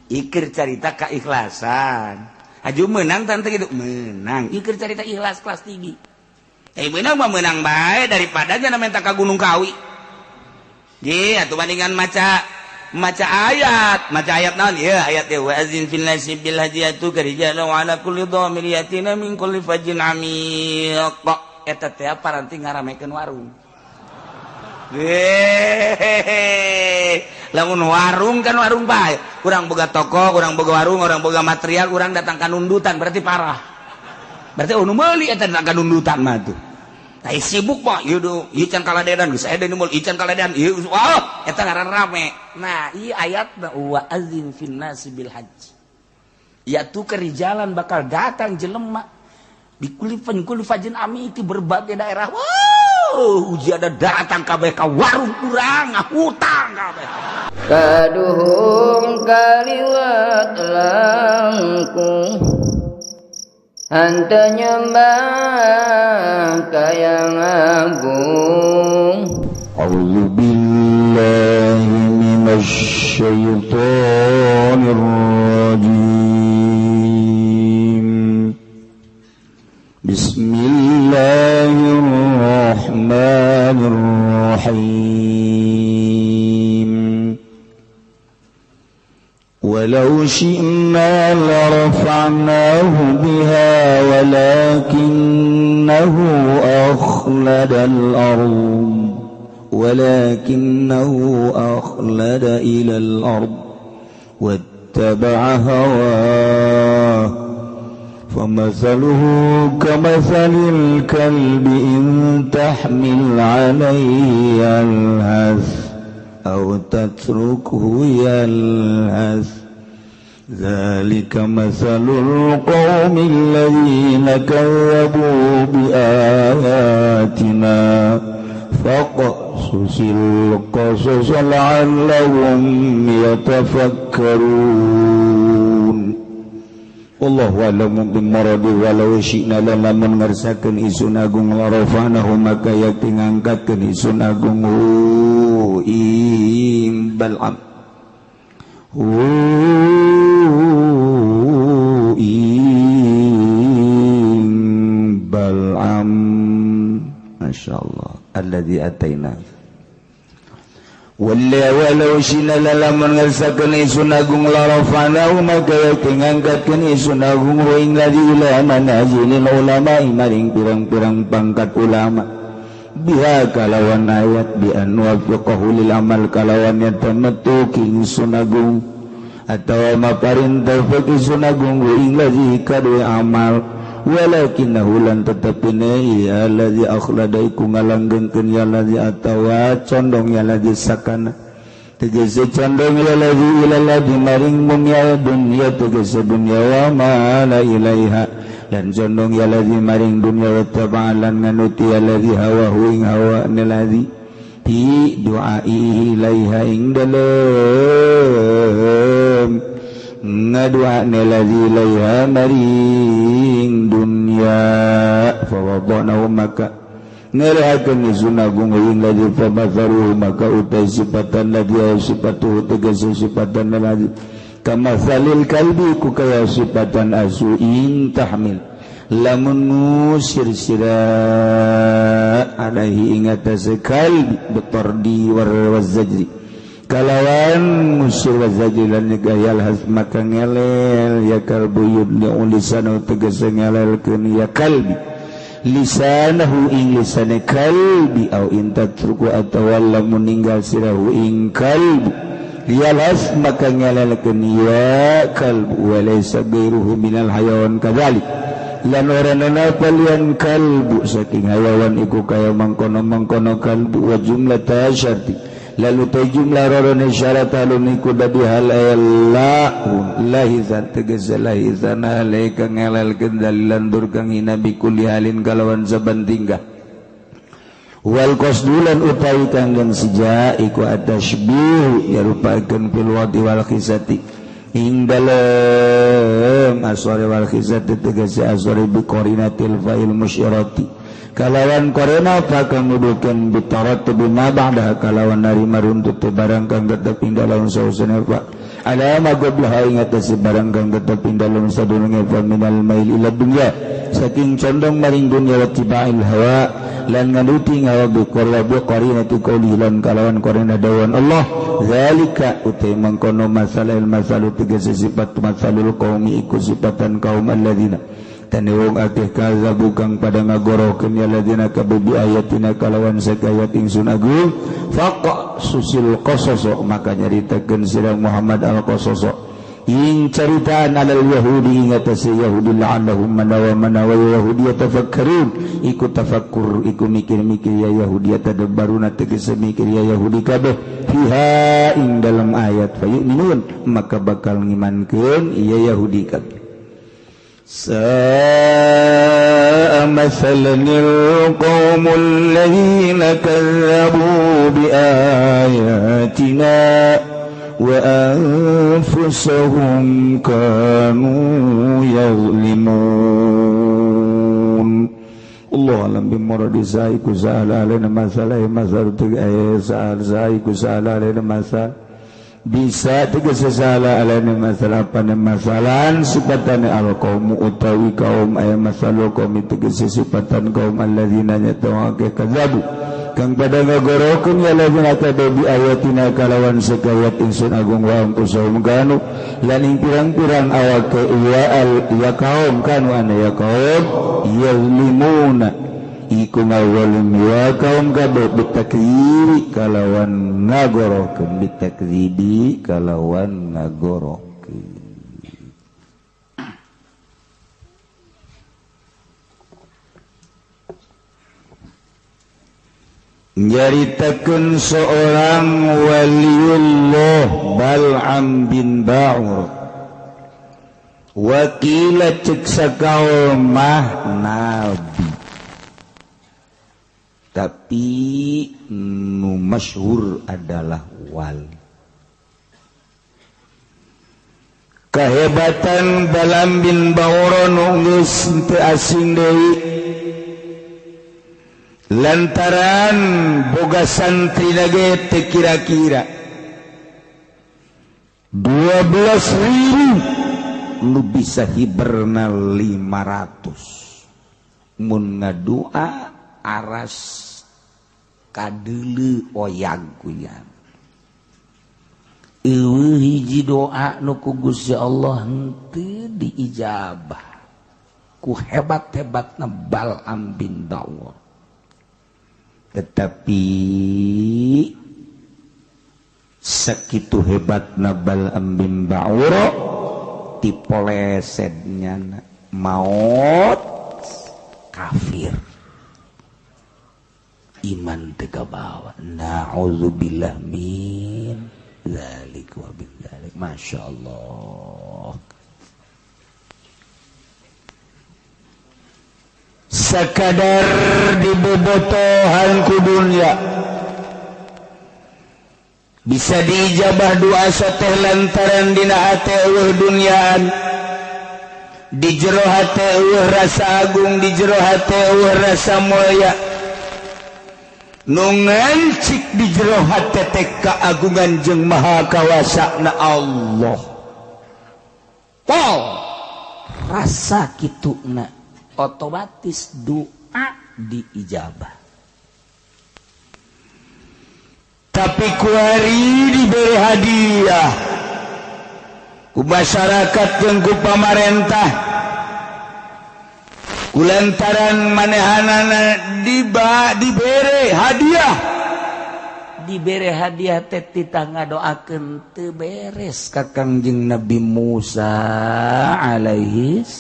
Ikir carita keikhlasan. Aju menang tante gitu menang. Ikir carita ikhlas kelas tinggi. Menang mah menang bae daripada jangan minta ke Gunung Kawi. Ye, atuh bandingan maca ayat naon ieu ayat teh wa azin fil nasi bil hadiyatu karijalu ala kulli dhamir yatina min kulli fajin amiq. Eta teh paranti ngaramekeun warung. Lamun warung kan warung bae. Urang boga toko, urang boga warung, urang boga material, urang datang ka nundutan berarti parah. Berarti nu meuli eta datang ka nundutan mah tuh. Tah sibuk mah ieu can kaladean geus aya deui mul ican kaladean ieu wah eta ngaran rame. Nah, ieu ayatna wa azin fin nasi bil hajj. Ya tu kerijalan bakal datang jelema di kulli fajin amiti berbagai daerah. Uji ada datang kabeh ka warung urang ngahutang kabeh. Kaduhung kaliwat langkung anta nyembah kayang agung. A'udzu billahi minasy syaithanir rajim. Bismillahirrahmanirrahim. Walau syi'na larafa'nahu biha walakinnahu akhlada ilal ard wattaba'a hawah famathaluhu kamathalil kalbi in tahmil 'alayhi yalhath aw tatrukhu yalhath dzalika mathalul qaumil ladzina kadzabu biayatina faqsusil qasas la'allahum yatafakkarun. Wallahu a'lamu bimaradi walau syi'na lamun ngarsakeun isun agung larafanahu maka yakti ngangkatkeun isun agung Bal'am Bal'am masyaallah alladzi ataina walau syi'na lamun ngarsakeun isun agung larafanahu maka yakti ngangkatkeun isun agung wa ing ladzi ila manazilil ulama maring pirang-pirang pangkat ulama biha kalawan ayat bi anwafiqahu lil amal kalawan yatamattu king sunagung atawa maparintah faqih sunagung ing ladzi kadue amal walakinahu lan tetepina ya ladzi akhlada iku ngalanggengkeun ya ladzi atawa condong ya ladzi sakana tegese condong ya ladzi ila ladzi maring dunya dunya tegese dunya wa ma la ilaiha dan condong ya ladzi maring dunya wa taba'alan nganuti ya ladzi hawahu ing hawa ladzi fi du'ai ilaiha ing dalem ngadua ladzi ilaiha maring dunya fa wadana maka ngerahakeun sunagung ing ladzi fa mazaru maka utai sifatan ladzi sifatu tegese sifatan ladzi kama salil kalbi ku kaya sifatan asu in tahmil lamun ngusir sira alaihi ingatase kalbi betordi wazajri kalawan ngusir wazajri lan gayal has maka ngelel ya kalbu yudli ulisana tegese ngelelkeun ya kalbi lisanahu ing lisane kalbi au intatruku atawa lamun ninggal sirahu ing kalbi lialas maka ngalalakeun ya kalbu walaysa ghairuhu minal hayawan kadzalik lan orana palian kalbu saking hayawan iku kaya mangkono kalbu wa jumlah tasyarti lalu ta jumlah rorone syarat alun iku dadi hal lahizan tegese lahizan alaika ngalalkeun dalilan durkang nabi kulli halin kalawan saban tingkah wal qasdulan utawi kanggen sija iku atasybih ya rupakeun fil wadi wal khisati ing dalem aswari wal khisati tegese aswari bi qarinatil fa'il musyirati kalawan korena pakang nudukeun bitarat bima ba'da kalawan nari maruntut barang kang tetep ing dalam sausana fa alama goblah ingat si barang kang tetap dalam sadurunge minal mail ila dunya saking condong maring dunya wa tibail hawa lan nganuti ngawa bi qarinati qauli lan kalawan qarina dawan Allah zalika utai mangkono masalahil masalu tiga sifat masalul qaumi iku sifatan kaum alladzina tani wong akeh kazabu kang pada ngagorokeun ya ladina kabebi ayatina kalawan sakayat ingsun agung faqa susil qasas maka nyaritakeun sirah Muhammad al-qasas ing caritaan alal yahudi ngatasi yahudi la'annahum manawa yahudi tafakkarun iku tafakkur iku mikir-mikir ya yahudi tadabbaruna tegese mikir ya yahudi kabeh fiha ing dalam ayat fayu'minun maka bakal ngimankeun iya yahudi kabeh sa'a mathalanil qaumul ladzina kazzabu bi ayatina wa anfusahum kanu yazlimun Allah alam bimuradi sa'iku sa'ala alaina masalah masal tiga sa'iku sa'ala alaina masal bisa tiga sesala alaina masalah pana masalan sifatan al-qaum utawi kaum ay masalah kaum tiga sifatan kaum alladzina yatawake kadzabu kang pada ngagorokeun ya ladzina kadabi ayatina kalawan sakayat ingsun agung wa ampusahum kanu lan ing pirang-pirang awak ya kaum kanu ana ya kaum yazlimuna iku ngawalim wa kaum kabeh bitakdziri kalawan ngagorokeun bitakdzibi kalawan ngagorokeun nyaritakeun seorang waliullah Bal'am bin Ba'ur wakila cek sakaum mah nabi tapi nu masyhur adalah wali. Kehebatan Bal'am bin Ba'ur nu geus teu asing deui lantaran boga santri lagi teu kira-kira 12.000 nu bisa hiberna 500 mun ngadua aras kadeuleu oyag kuyan eueuh hiji doa nu ku Gusti Allah henteu diijabah ku hebat-hebatna Bal'am bin Ba'ur tetapi sakitu hebatna Bal'am bin Ba'ur tipolesednya maut kafir iman teka bawa na'udzubillah min dzalik wa bin dzalik masyaallah sakadar dibobotohan ku dunya bisa diijabah doa sateh lantaran dina ate eueuh dunyaan di jero hate eueuh rasa agung di jero hate eueuh rasa mulia nu ngancik di jero hate teh kaagungan jeung maha kawasana Allah rasa kituna otomatis doa diijabah tapi kuari diberi hadiah ku masyarakat jeung ku pamarentah kulantaran manehanana diberi hadiah teh titangga doakeun teu beres ka Kangjeng Nabi Musa alaihis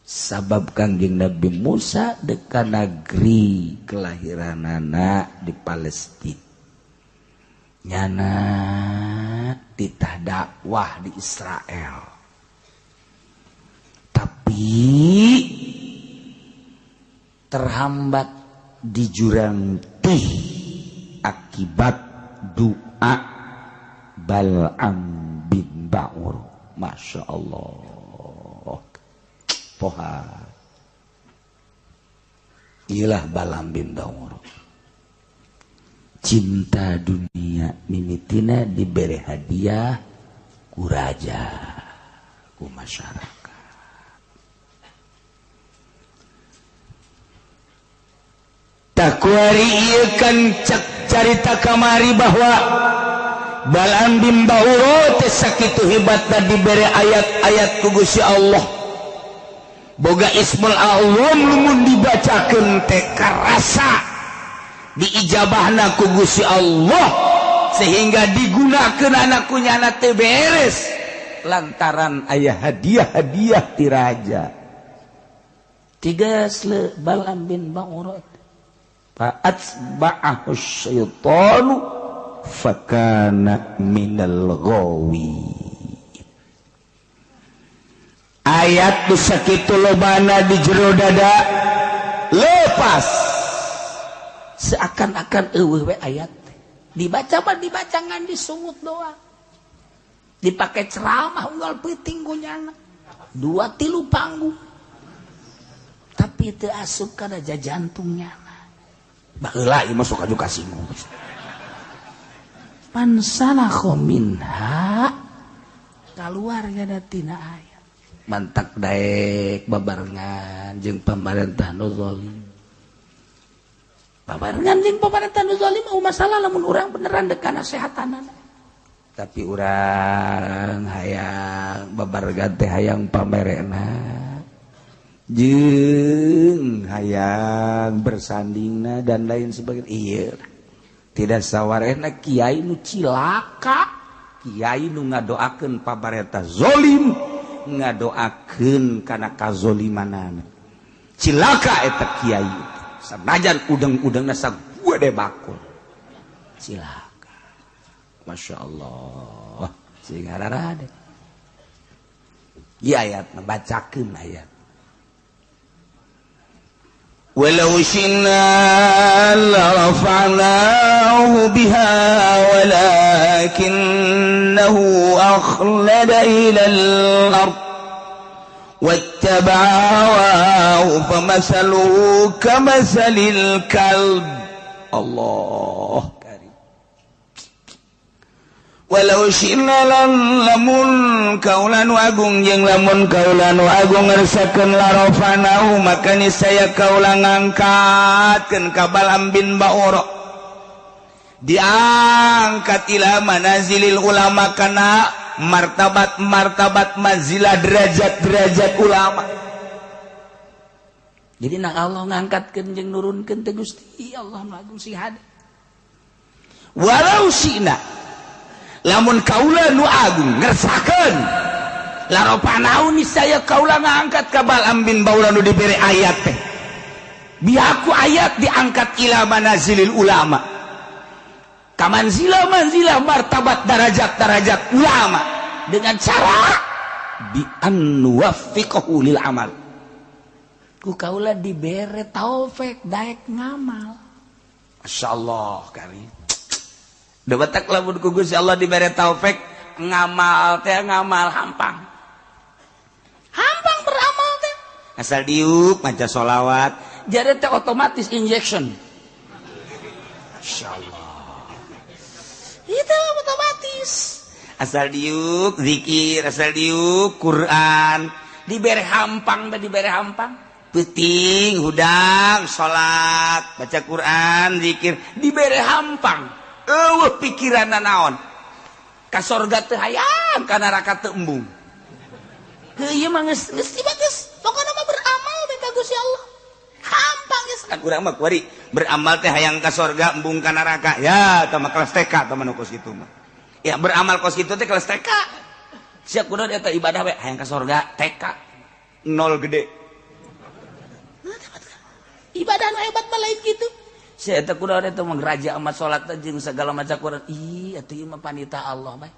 sabab Kangjeng Nabi Musa deka negeri kelahiranana di Palestina nyana titah dakwah di Israel tapi terhambat di jurang tih akibat doa Bal'am bin Ba'ur Masya Allah poha iyalah Bal'am bin Ba'ur cinta dunia mimitina diberi hadiah ku raja ku masyarakat. Takwari ieu kan cek carita kamari bahwa Balaam bin Ba'ura teh sakitu hebatna diberi ayat-ayat ku Gusti Allah. Boga Ismul A'zam lumun dibacakeun teh karasa diijabahna ku Gusti Allah sehingga digunakeun anak kunyana teh beres lantaran aya hadiah-hadiah ti raja. Tigas le Balaam bin Ba'ura fa'atba'ahu syaitanu fakana minal ghawi. Ayat nu sakitu lobana di jero dada lepas seakan-akan eueuh we ayat dibaca mah dibaca ngan disungut doang, dipake ceramah unggal peuting kunyana 2-3 panggung tapi teu asup kana jantungnya. Baheula ieu masuk aju kasinggung. Pansalakho minha keluar tina tina ayat mantak daek babarengan jeung pamarentah nu zalim. Babarengan jeung pamarentah nu zalim mah masalah lamun urang beneran dek nasehatanana. Tapi urang hayang babarengan teh hayang pamerena jeung hayang bersandingna dan lain sebagainya. Ieu tidak sawarena kiai nu cilaka, kiai nu ngadoakeun pamarentah zolim, ngadoakeun kana kazolimanana. Cilaka eta kiai. Sanajan udang-udangna sagede bakul. Cilaka. Masya Allah. Sing hararade. Ieu ayatna bacakeun ayat. Walau syi'na larafa'nahu biha walakinnahu akhlada ilal ard wattaba'a hawahu famathaluhu kamathalil kalb. Allah karim. Walau syi'na lamun kaulan agung jeung lamun kaulan agung ngarsakeun larafanahu maka niscaya kaulan ngangkatkeun ka Balaam bin Ba'ura diangkat ila manazilil ulama kana martabat manzilah derajat ulama. Jadi nang Allah ngangkatkeun jeung nurunkeun teh Gusti Allah nu agung sihada. Walau syi'na lamun kaula nu agung ngersakeun larofanahu niscaya kaula ngangkat ka Balaam bin Ba'ura nu diberi ayat teh bihaku ayat diangkat ila manazilil ulama ka manzilah martabat darajat ulama dengan cara bi an nuwaffiqahu lil amal ku kaula dibere taufik daek ngamal. Masyaallah karim. Debetak lamun ku Gusti Allah diberi taufik ngamal teh ngamal hampang. Hampang beramal teh. Asal diuk maca sholawat, jadi teh otomatis injection. Masyaallah. Itu otomatis. Asal diuk zikir, asal diuk Quran, diberi hampang teh diberi hampang. Peuting, hudang, sholat, baca Quran, zikir, diberi hampang. Pikiran naon ka sorga teu hayang ka neraka teu embung. Ieu mah geus dibagus pokona mah beramal teh ka Gusti Allah hampang geus kan urang mah kuari beramal teh hayang ka sorga embung ka neraka ya tah mah kelas TK tah mah nu kos kitu mah ya beramal kos kitu teh kelas TK siap kudu eta ibadah we hayang ka sorga TK nol gede ibadah nu hebat mah lain kitu. Saya eta kunaon eta mah raja amat salat jeung segala macam Quran. Ih atuh ieu mah panita Allah bae.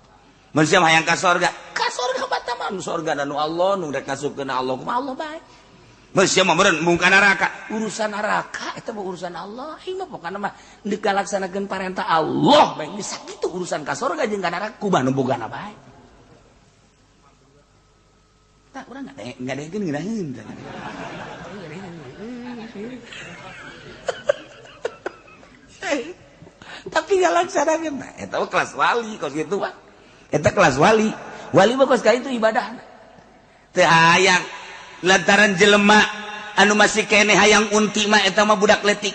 Mun sia hayang ka sorga batam mah sorga nu Allah nu rek ngasupkeun Allah kumaha Allah bae. Mun sia mah meureun mung ka neraka, urusan neraka eta mah urusan Allah. Ieu mah pokona mah deuk kalaksanakeun parentah Allah bae. Geus sakitu urusan ka sorga jeung ka neraka kumaha nu bogana bae. Tak urang ngadegeun ngeunaheun. tapi ngalaksanakeun eta kelas wali kos kitu mah eta kelas wali mah kos ka itu ibadahna teu hayang lantaran jelema anu masih kene hayang unti mah eta mah budak leutik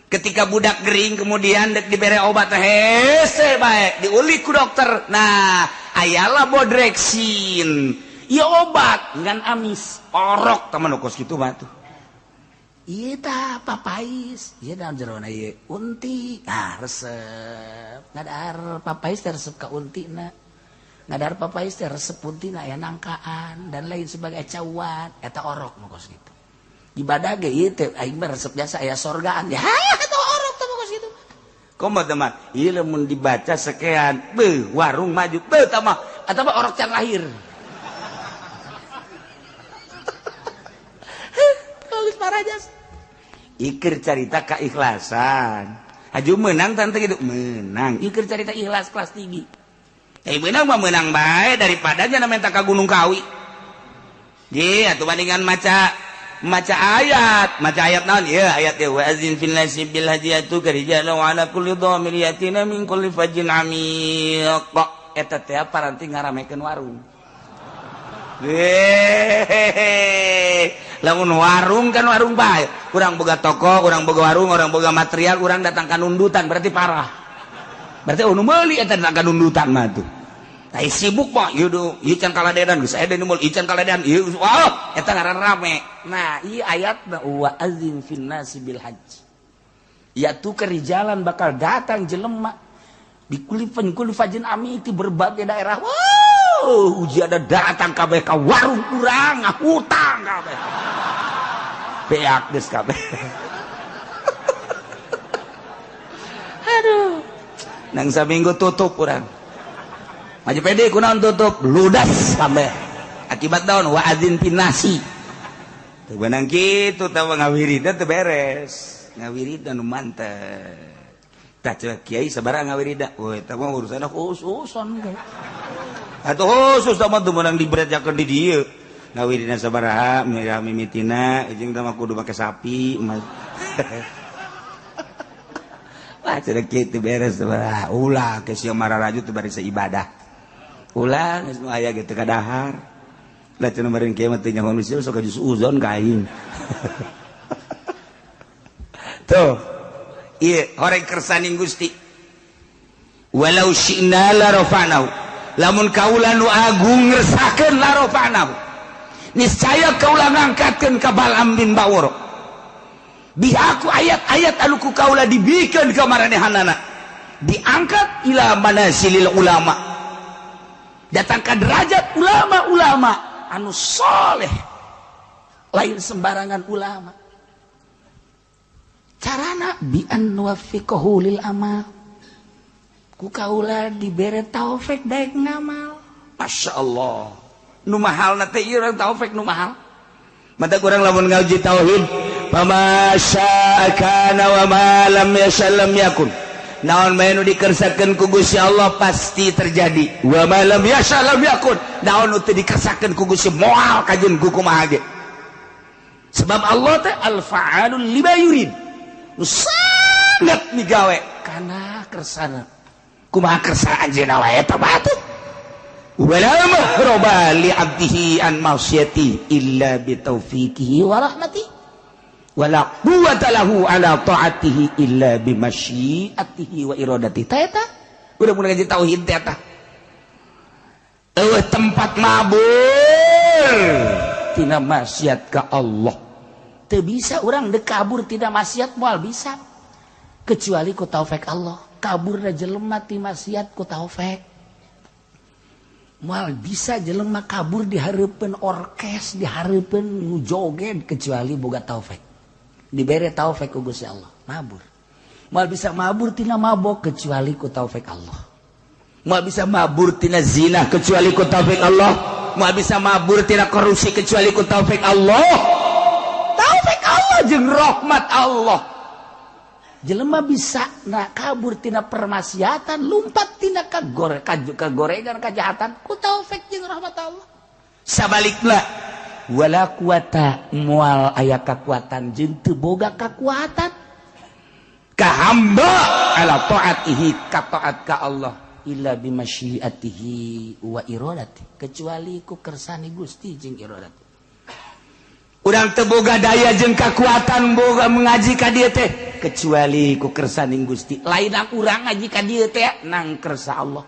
ketika budak gering kemudian dek dibere obat hese bae diulik ku dokter nah ayalah bodrexin ieu obat ngan amis orok teman kos kitu mah tuh iya tah papais iya daun jerona iya unti resep ngadar papais teh resep ka unti na ngadar papais teh resep unti na ya nangkaan dan lain sebagai cawat eta orok nu kos gitu ibadah ge ieu teh aing mah resep biasa aya sorgaan ya eta orok teh kos gitu komo teman ieu lamun dibaca sekean beuh warung maju beuh tah mah eta mah orok can lahir geus parajas ikir carita keikhlasan aju menang tante gitu menang ikir carita ikhlas kelas tinggi menang mah menang bae daripada jangan minta ka Gunung Kawi ye atuh bandingan maca ayat naon ieu ayat teh wa azin fil nasi bil hajiyatu karijala wa ala kulli dhamir yatina min kulli fajin amiq eta teh paranti ngaramekeun warung lamun warung kan warung bae kurang boga toko kurang boga warung orang boga material kurang datang ka nundutan berarti parah berarti nu meuli eta datang ka nundutan mah tuh tai sibuk mah ieu can kaladedan geus aya deui mul ieu can kaladedan ieu wah eta ngaran rame nah ieu ayatna wa azin fin nasi bil hajj ya tu kerijalan bakal datang jelema di kulli fajin ami di berbagai daerah uji ada datang kabeh ka warung urang ngahutang kabeh beak geus kabeh aduh nang saminggu tutup urang maju pede kunaon tutup ludas kabeh akibat daun wa azin pinasi teu beunang kitu tah ngawirid teh beres ngawirid anu mantep tah kiai sabaraha ngawirid we eta mah urusanna khususon atuh khusus mah teu meunang diberajakeun di dieu ngawiridna sabaraha mimitina jeung teh mah kudu make sapi wah cenah kitu beres sabaraha ulah ke sia mararaju teh bari ibadah ulah geus nu aya ge teu kadahar lah cenah meureun kieu mah teu nyaho manusia sok jus uzon ka aing tuh ieu horeng kersaning Gusti walau syi'na la rafa'nahu lamun kaula nu agung ngersakakeun la rafa'nahu niscaya kaula ngangkatkeun ka Balaam bin Bawor bihaku ayat-ayat anu ku kaula dibikeun ka maranehanana diangkat ila manasilil ulama datang ka derajat ulama-ulama anu soleh lain sembarangan ulama carana bi an wafiqahu lil amal ku kaula dibere taufik daek ngamal masyaallah nu mahalna teh ieu taufik nu mahal mata kurang lamun ngaji tauhid pama syaa kana wa ma lam yasha lam yakun naon bae nu dikersakeun ku Gusti Allah pasti terjadi wa ma lam yasha lam yakun naon nu teu dikersakeun ku Gusti moal kajeun ku kumaha ge sebab Allah teh al fa'alul lima yurid nu sangat migawe kana kersana kumaha kersaan anjeunna wae eta batuh wala mahroba li abdihi an ma'siyati illa bi taufiqihi wa rahmatihi wala quwwata lahu ala ta'atihi illa bi masyiatihi wa iradatihi eta udah mulai ngaji tauhid teh eta tempat mabur tina maksiat ka Allah teu bisa urang dek kabur tina maksiat moal bisa kecuali ku taufik Allah kaburna jelema ti maksiat ku taufik moal bisa jelema kabur di hareupeun orkes di hareupeun nu joget kecuali boga taufik dibere taufik ku Gusti Allah mabur moal bisa mabur tina mabok kecuali ku taufik Allah moal bisa mabur tina zina kecuali ku taufik Allah moal bisa mabur tina korupsi kecuali ku taufik Allah jeung rahmat Allah jelema bisa kabur tina permaksiatan lumpat tina kagorengan kejahatan ku taufik jeung rahmat Allah sabalikna wala quwata moal aya kakuatan jeung teu boga kakuatan ka hamba ala taatihi ka taat ka Allah illa bimasyiatihi wa iradati kecuali ku kersani Gusti jeung iradati. Urang teu boga daya jeung kakuatan boga mengaji ka dieu teh kecuali ku kersani Gusti. Lain urang ngaji ka dieu teh nang kersa Allah.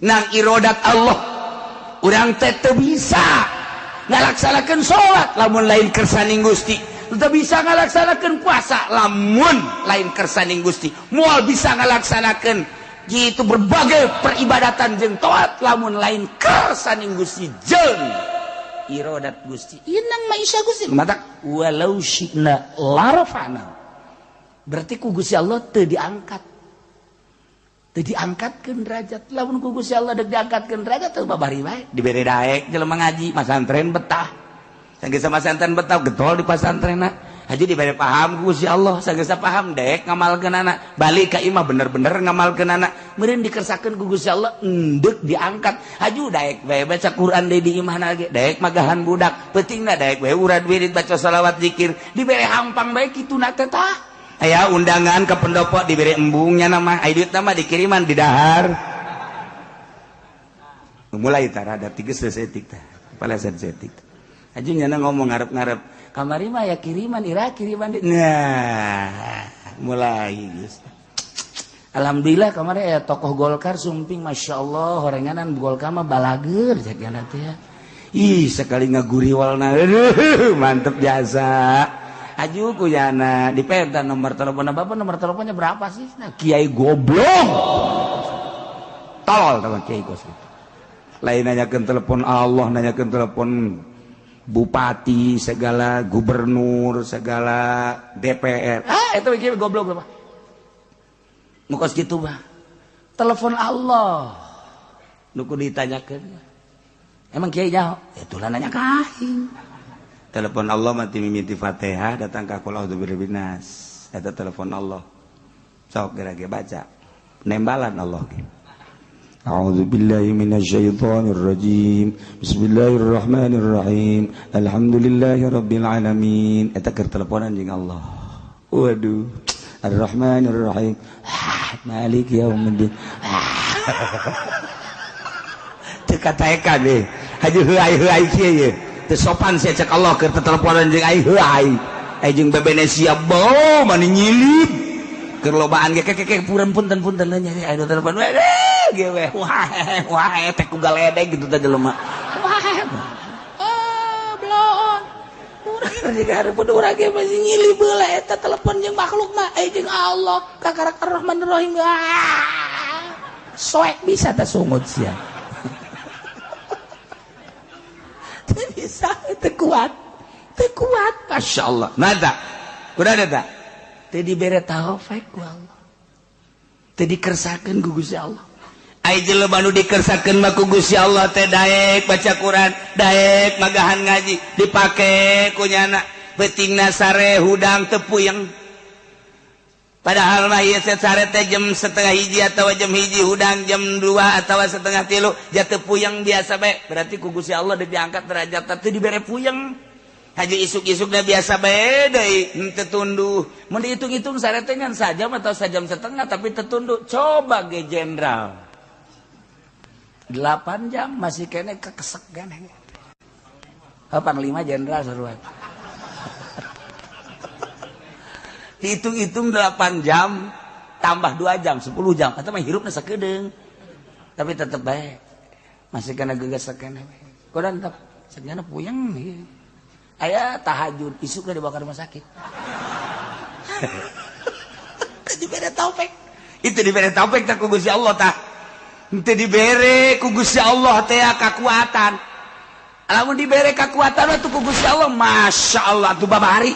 Nang iradat Allah. Urang teh teu bisa ngalaksanakeun salat lamun lain kersaning Gusti, teu bisa ngalaksanakeun puasa lamun lain kersaning Gusti, moal bisa ngalaksanakeun gitu berbagai peribadatan jeung taat lamun lain kersaning Gusti jeung iradat Gusti. Inang maisha Gusti mata walau syi'na larafana, berarti ku Gusti Allah teu diangkat, teu diangkatkeun derajat. Lamun ku Gusti Allah deuk diangkatkeun derajat teu babari bae dibere daek jelema ngaji masantren betah. Sanggeus masantren betah getol di pasantrenna. Haji dibere paham ku Gusti Allah, sanggeus paham daek ngamalkeunana. Balik ka imah bener-bener ngamalkeunana. Meureun dikersakeun ku Gusti Allah endeuk diangkat. Haji daek bae baca Quran deui di imahna ge, daek magahan budak. Pentingna daek bae urad wirid baca shalawat zikir. Dibere hampang bae kituna teh tah. Aya undangan ke pendopo diberi embungnya nama aidut nama dikiriman di dahar mulai tarada tiga sesetik kepala sesetik aja nyana ngomong ngarep-ngarep kamari mah ya kiriman ira kiriman nah mulai guys. Alhamdulillah kemarin ya tokoh Golkar sumping Masya Allah horenganan Golkar mah balager jadinya teh ya. Ih sekali ngaguriwalna mantep jasa. Aju kuyana dipenta nomor telepon bapak, nomor teleponnya berapa sih? Nah, Kiai goblok tolol sama Kiai Gos lain nanyakan telepon Allah, nanyakan telepon bupati segala, gubernur segala, DPR itu Kiai goblok berapa mukos gitu bah telepon Allah nuku ditanyakan emang Kiai nyaho itulah nanya kain telepon Allah mati mimiti Fatihah datang ka qul a'udzu birabbin nas eta telepon Allah sok gerage baca nembalan Allah ge a'udzu billahi minasyaitonir rajim bismillahirrahmanirrahim alhamdulillahirabbil alamin eta keur teleponan jeung Allah waduh arrahmanirrahim maliki yaumiddin teu kataekan deh haji heuai kieu sopan saya cek Allah ke teleponan jeung ai heuai jeung bebenesia bau mani nyilip keur lobaan ge keke punten nya aya telepon we ge we wah teh ku galedeg gitu teh jelema bloon urang juga hareupeun urang ge masih nyilip heula eta telepon jeung makhluk mah jeung Allah kakarak Ar-Rahmanir Rahim soek bisa teh sungut sia bisa itu kuat Masya Allah nada udah ada tak tadi bere taufik ku Allah tadi kersakeun ku Gusti Allah ai jelema nu dikersakeun mah ku Gusti Allah teh daek baca Quran daek magahan ngaji dipake ku nyana beutingna sare hudang teu puyeng padahal mah ieu sare teh jam 12:30 atawa jam 1 hudang jam 2 atawa 2:30 jatuh puyeng biasa bae berarti ku Gusti Allah deuk diangkat derajat teh dibere puyeng haji isuk-isukna biasa bae deui teu tunduh mun dihitung-hitung sare teh ngan sajam atau sajam setengah tapi teu tunduh coba ge jenderal 8 jam masih kene kekesek ganeh panglima jenderal sarua hitung-hitung 8 jam tambah 2 jam 10 jam atau mah hirupna sakedeung tapi tetep bae masih kena gegas sakene kodan tetep sebenarnya puyeng aya tahajud isukna dibawa ka rumah sakit dibere taufik itu dibere taufik teh ku Gusti Allah tah teu dibere ku Gusti Allah teh kakuatan lamun dibere kakuatan tuh ku Gusti Allah Masya Allah tuh babari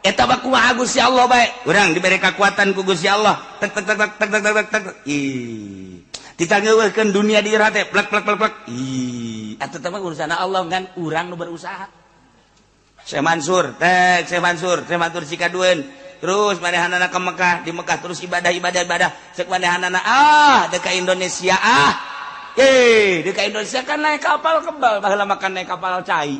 eta mah kumaha Gusti Allah bae urang diberi kekuatan ku Gusti Allah tek ih ditangeukeun dunia di irah teh plek ih eta teh mah urusan Allah kan urang nu berusaha Syekh Mansur Cikadueun terus manehanana ke Mekah di Mekah terus ibadah cek manehanana deuk ka Indonesia deuk ka Indonesia kan naik kapal kebal baheula makan naik kapal cai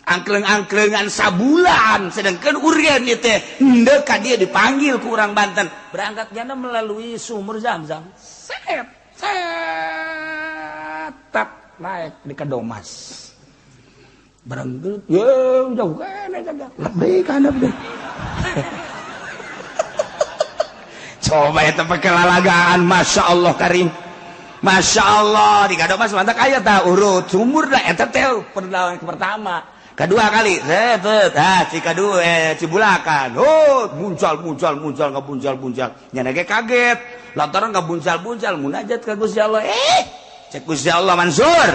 angkleng-angklengan sabulan sedangkan urian ieu teh henteu ka dia dipanggil ku urang Banten berangkat jana melalui sumur Zam-Zam set tap naik di Kadomas berangkat jauh kana jaga lebih kana deh coba eta pakai lalagaan Masya Allah Karim Masya Allah di Kadomas mantap aya tah urut sumur da eta teh perlawanan pertama kedua kali si kedua Cibulakan muncul nyana ge kaget lantaran buncal munajat ka Gusti Allah cek Gusti Allah Mansur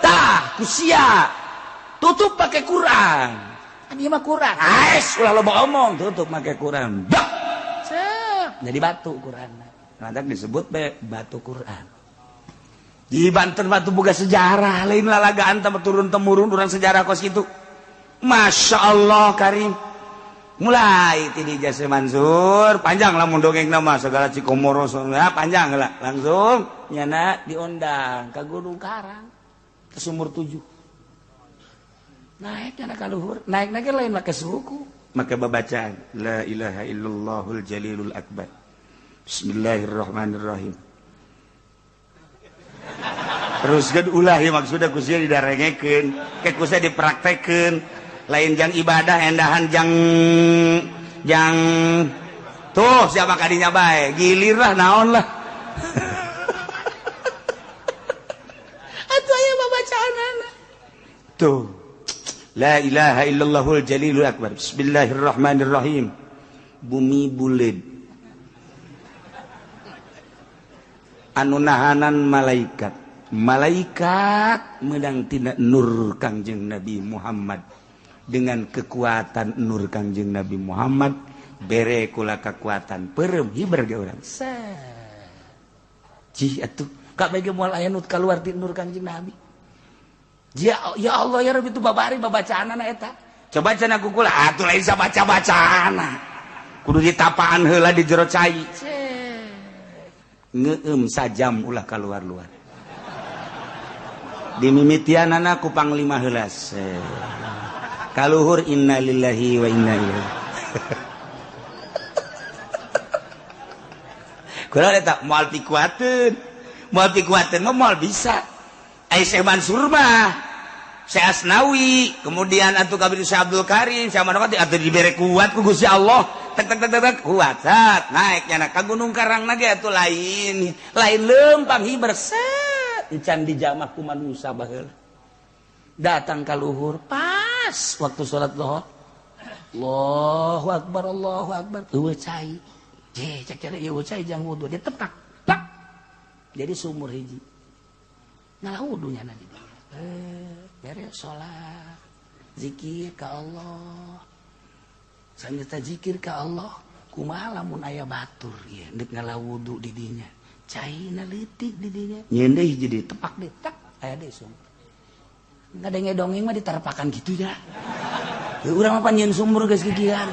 tah kusia tutup pakai Quran ieu mah Quran ulah loba omong tutup pakai Quran jadi batu Quran nanti disebut batu Quran di Banten batu boga sejarah lain lalagaan tambah turun temurun urang sejarah kos gitu Masya Allah Karim mulai tidi Jase Mansur panjang lah mundongeng nama segala Cikomoro panjang lah langsung nyana diundang ke Gunung Karang ke Sumur 7 naik nyana ka luhur naik lain make suku maka babacaan la ilaha illallahul jalilul akbar bismillahirrahmanirrahim terus kan ulah ya maksudnya kusnya didarengekeun ke kusnya dipraktekeun lain jang ibadah endahan jang tuh siapa kadinya bae gilir lah naon lah atuh aya babacaanana tuh la ilaha illallahul jalilul akbar bismillahirrahmanirrahim bumi buleud anu nahanan malaikat medang tina nur Kangjeng Nabi Muhammad dengan kekuatan nur Kangjeng Nabi Muhammad bere kula kekuatan perem hiber ge urang cih atuh ka bege moal aya nu kaluar ti nur Kangjeng Nabi ya Allah ya Rabbi itu babari babacaanana eta coba cenah kukula atuh lain sabaca-bacaana kudu ditapaan heula di jero cai ngeueum sajam ulah kaluar-luar dimimitianana ku panglima heula kaluhur innalillahi wa inna ilaihi kunaon eta moal pikuateun mah moal bisa ai Syekh Mansur mah Syekh Asnawi kemudian atuh kabeh Syekh Abdul Karim Syekh Manokati atuh dibere kuat ku Gusti Allah tek kuat sat naik nyana ka Gunung Karang ge atuh lain lempang hiber set can dijamah ku manusia baheula datang ka luhur pas waktu salat zuhur Allahu akbar eueuh cai cek eueuh cai jang wudu dia tepak tak jadi sumur hiji nah wudunya nanti beres salat zikir ka Allah sanggeus zikir ka Allah kumaha lamun aya batur ieu deuk ngalawudu di dinya caina leutik di dinya nyeun deui hiji deui tepak deui tak aya deui sumur ngadenge dongeng mah ditarepakan kitu nya urang mah nyieun sumur geus kikieuan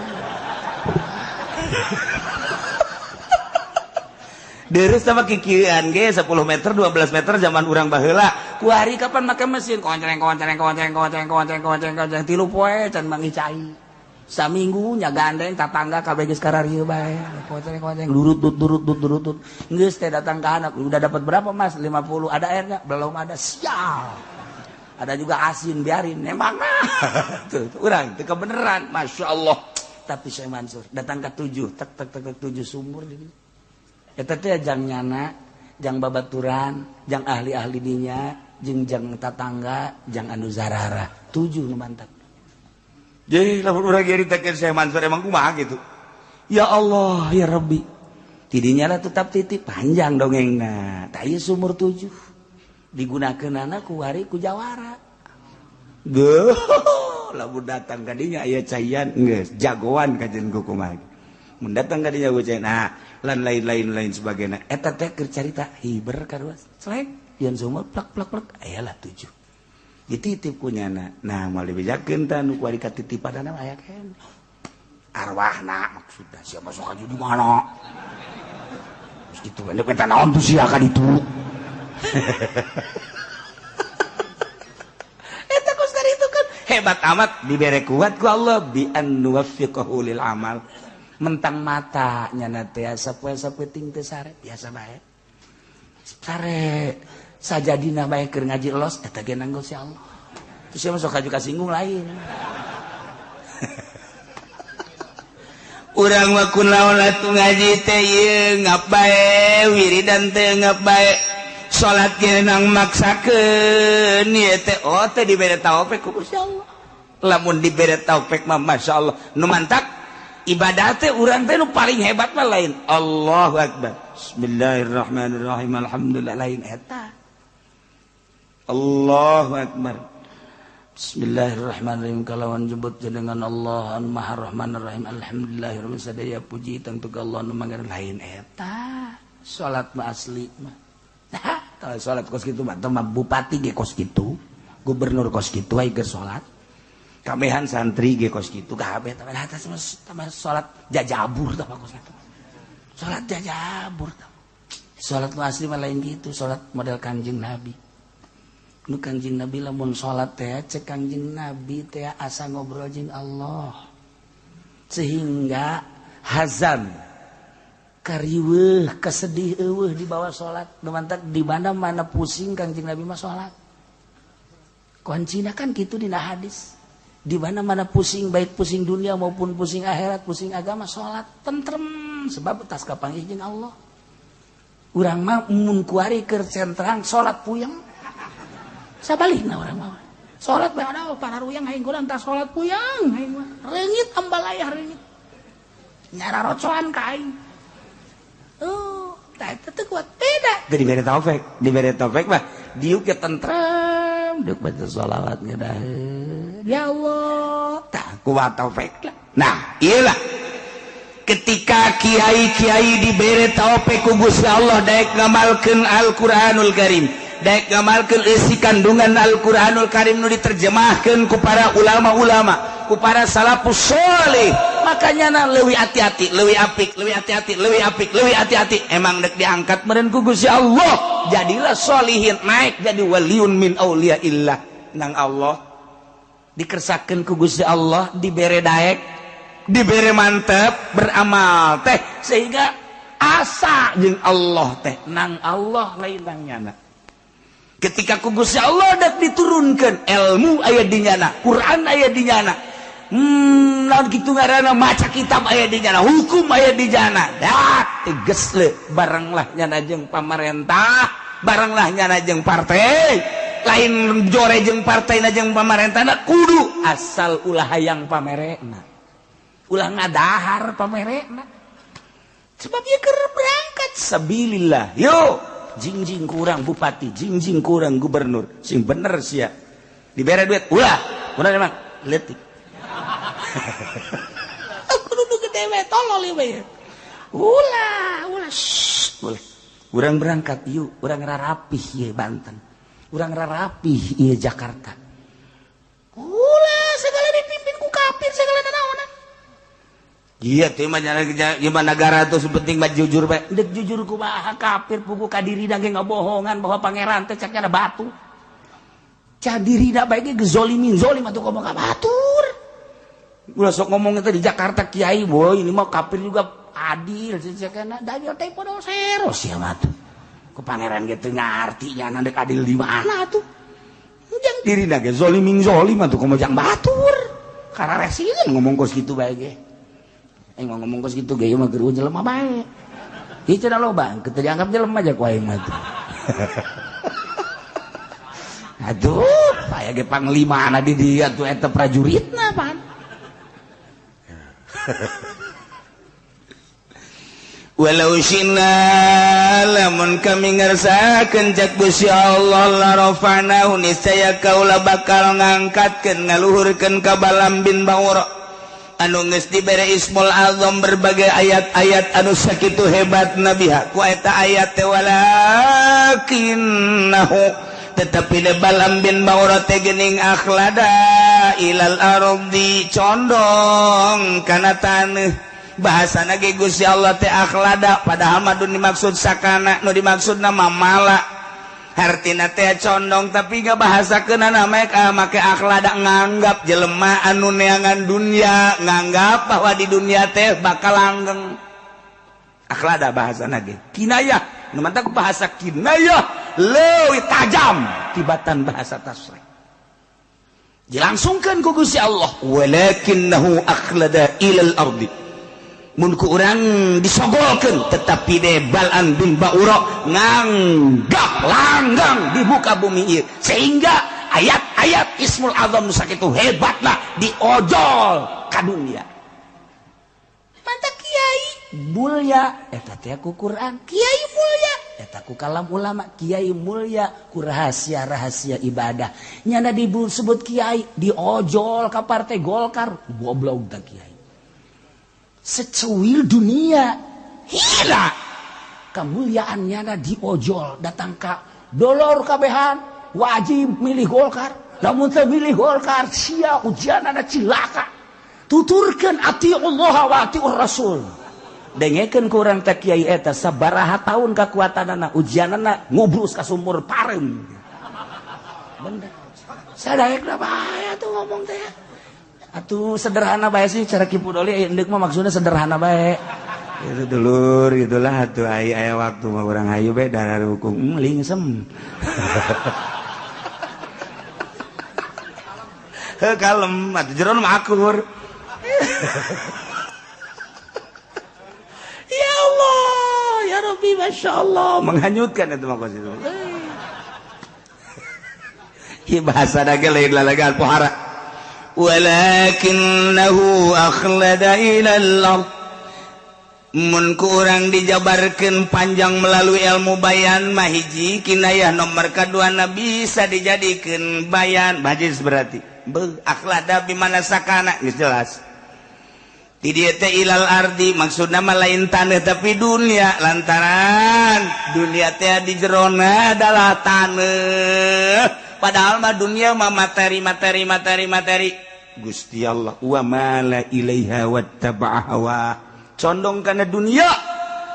Deres sama kikieuan ge 10 meter 12 meter zaman urang baheula ku hari kapan make mesin konceng tilu poe can mangi cai saminggu nya gandeng tatangga kabeh geus kararieu bae konceng durut geus teh datang ke anak udah dapat berapa Mas 50 ada airnya belum ada sial ada juga asin biarin emang tuh urang teu kebeneran Masya Allah tapi Syekh Mansur datang ke 7 tek 7 sumur di dieu eta teh jang nyana jang babaturan jang ahli-ahli dinya jeung jang tatangga jang anu zarara 7 nu mantap jadi lamun urang nyaritakeun Syekh Mansur emang kumaha gitu ya Allah ya Rabbi tidinya lah tetap titip panjang dongengna tah ieu sumur 7 digunakeunana ku wari ku jawara lamun datang ka dinya aya caian geus jagoan kajen ku kumaha mun datang ka dinya ku caian nah lan lain sebagainya eta teh keur carita hiber karuas slek yen sumur plak aya lah 7 dititip ku nyana nah moal dibejakeun tah nu kuari katitipanana aya keneh arwahna maksudna siapa sok aju di mana terus kitu kan eta naon tuh sia ka ditu eta kos dari itu kan hebat amat dibere kuat ku Allah bi an nuwaffiqahu lil amal mentang mata nyana teh sapoe-sapoe ting teu sare biasa bae sare sajadina bae keur ngaji los eta ge nanggo si Allah terus sia sok ka singgung lain urang mah kunaon atuh ngaji teh ieu ngap bae wiridan teh ngap bae salat ge nang maksakeun ieu teh oh teh dibere taufik ku Gusti Allah lamun dibere taufik mah masyaallah nu mantap ibadah teh urang teh nu paling hebat mah lain Allahu akbar bismillahirrahmanirrahim alhamdulillah lain eta Allahu akbar bismillahirrahmanirrahim kalawan jebut jenengan Allah anu maha rahmanir rahim alhamdulillahirabbil sadaya puji tentu ka Allah nu mangga lain eta salat mah asli mah tah salat kos kitu mah bupati ge kos kitu gubernur kos kitu aya keur salat kabehan santri ge kos kitu kabeh tah salat jajabur tah kos kitu salat jajabur tah salat nu asli mah lain gitu salat model Kanjeng Nabi nu Kanjeng Nabi lamun salat teh cek Kanjeng Nabi teh asa ngobrol jeung Allah sehingga hazan kariweuh kasedih eueuh di bawah salat nu mantap di mana pusing Kanjeng Nabi mah salat kuncina kan kitu dina hadis di mana pusing baik pusing dunia maupun pusing akhirat pusing agama salat tentrem sebab tas kapanggih jeung Allah urang mah mun kuari keur centrang salat puyeng sabalikna urang mah salat bae ada para ruyang aing kudu tah salat puyeng aing mah reungit ambalayah reungit nyara rocoan ka aing oh tah teu kuat beda dibere taufik mah diuk ke tentrem deuk baca shalawat ngeudaheun ya Allah tah kuat taufik lah nah iyalah ketika kiai-kiai dibere taufik ku Gusti Allah daek ngamalkeun Al-Qur'anul Karim daek ngamalkeun isi kandungan Al-Qur'anul Karim nu diterjemahkeun ku para ulama-ulama ku para salafus sholih makanya leuwih hati-hati leuwih hati-hati emang dek diangkat meureun ku Gusti Allah jadilah sholihin naik jadi waliun min auliyaillah nang Allah dikersakeun ku Gusti Allah dibere daek dibere mantep beramal teh sehingga asa jeung Allah teh nang Allah lain nang nyana ketika ku Gusti Allah dak diturunkeun ilmu aya di nyana Quran aya di nyana naon kitu ngaranna maca kitab aya di nyana hukum aya di nyana dak teges le baranglah nyana jeung pamarentah baranglah nyana jeung partai lain jore jeung partaina jeung pamarentahna kudu asal ulah hayang pamerena ulah ngadahar pamerena sebab ieu keur berangkat sabilillah yo jingjing kurang bupati jingjing kurang gubernur sing bener sia dibere duit ulah emang leutik kudu gede we tolol we ulah urang berangkat yuk urang rarapih ieu Banten urang rarapih ieu Jakarta ulah segala dipimpin ku kafir segala naonan iya teh mah negara tuh sepenting mah jujur bae dek jujur kumaha kafir pugu kadiri da ge ngabohongan bahwa pangeran teh caknya batu cadiri da bae ge gezolimin zolim atuh ngomong ka batur ulah sok ngomong teh di Jakarta kiai boy ini mah kafir juga adil cakna da ieu teh podo seros sia mah tuh ku pangeran ge teu ngarti nya dek adil di mana tuh jang diri da ge zolimin zolim atuh ngomong jang batur kararesieun ngomong kos kitu bae ge aing ngomong kos kitu ge mah keur jelema bae ieu cenah loba teu dianggap jelema aja ku aing mah tuh aduh aya ge panglima di dieu tuh eta prajuritna pan walau syinna lamun kami ngarsakeun cak Gusti Allah la rafa'nahu niscaya kaula bakal ngangkatkeun ngaluhurkeun ka Balaam bin Ba'ura anu geus dibere ismul azam berbagai ayat-ayat anu sakitu hebat nabiha ku eta ayat teh walakinnahu tetapi de Balaam bin Ba'ura teh geuning akhlada ilal ardi condong kana taneuh bahasana ge Gusti Allah teh akhlada padahal mah dimaksud sakana nu dimaksudna mamala hartina teh condong tapi nggak bahasa kenana make akhlada nganggap jelema anu neangan dunia nganggap bahwa di dunia teh bakal langgeng akhlada bahasa nage kinayah nu mantak bahasa kinayah leuwih tajam tibatan bahasa tasrih dilangsungkan ku Gusti Allah walakinnahu akhlada ilal ardi mun ku urang disogolkeun tetapi de Bal'am bin Ba'ura nganggap langgang di muka bumi ieu sehingga ayat-ayat Ismul Azam nu sakitu hebatna diojol ka dunia mantap kiai mulia eta teh ku Quran kiai mulia eta ku kalam ulama kiai mulia ku rahasia-rahasia ibadah nyana disebut kiai diojol ka partai Golkar goblok tah kiai secuil dunia hila kemuliaannya na diojol datang ka dolor kabehan wajib milih Golkar namun teu milih Golkar sia ujianana cilaka tuturkeun ati Allah wa atiur Rasul dengekeun ku urang teh kiai eta sabaraha taun kakuatanana ujianana ngubrus ka sumur parem bener sadaekna bae atuh ngomong teh atuh sederhana bae sih cara Kipu Doli endek mah maksudnya sederhana bae itu dulur gitulah atuh aya waktu mah urang hayu bae darah hukum lingsem heuh kalem atuh jero mah akur ya Allah ya Rabbi masyaallah menghanyutkan itu mah itu ieu bahasa dage lain lalagan pohara walakinnahu akhlada ilal ard mun ku urang dijabarkeun panjang melalui ilmu bayan mah hiji kinayah nomor kadua na bisa dijadikeun bayan bajis berarti akhlada bimana sakana geus jelas di dieu teh ilal ardi maksudna mah lain taneuh tapi dunia lantaran dunia teh di jerona adalah taneuh padahal mah dunia mah materi Gusti Allah wa mala ilaiha wattaba'a hawa condong kana dunia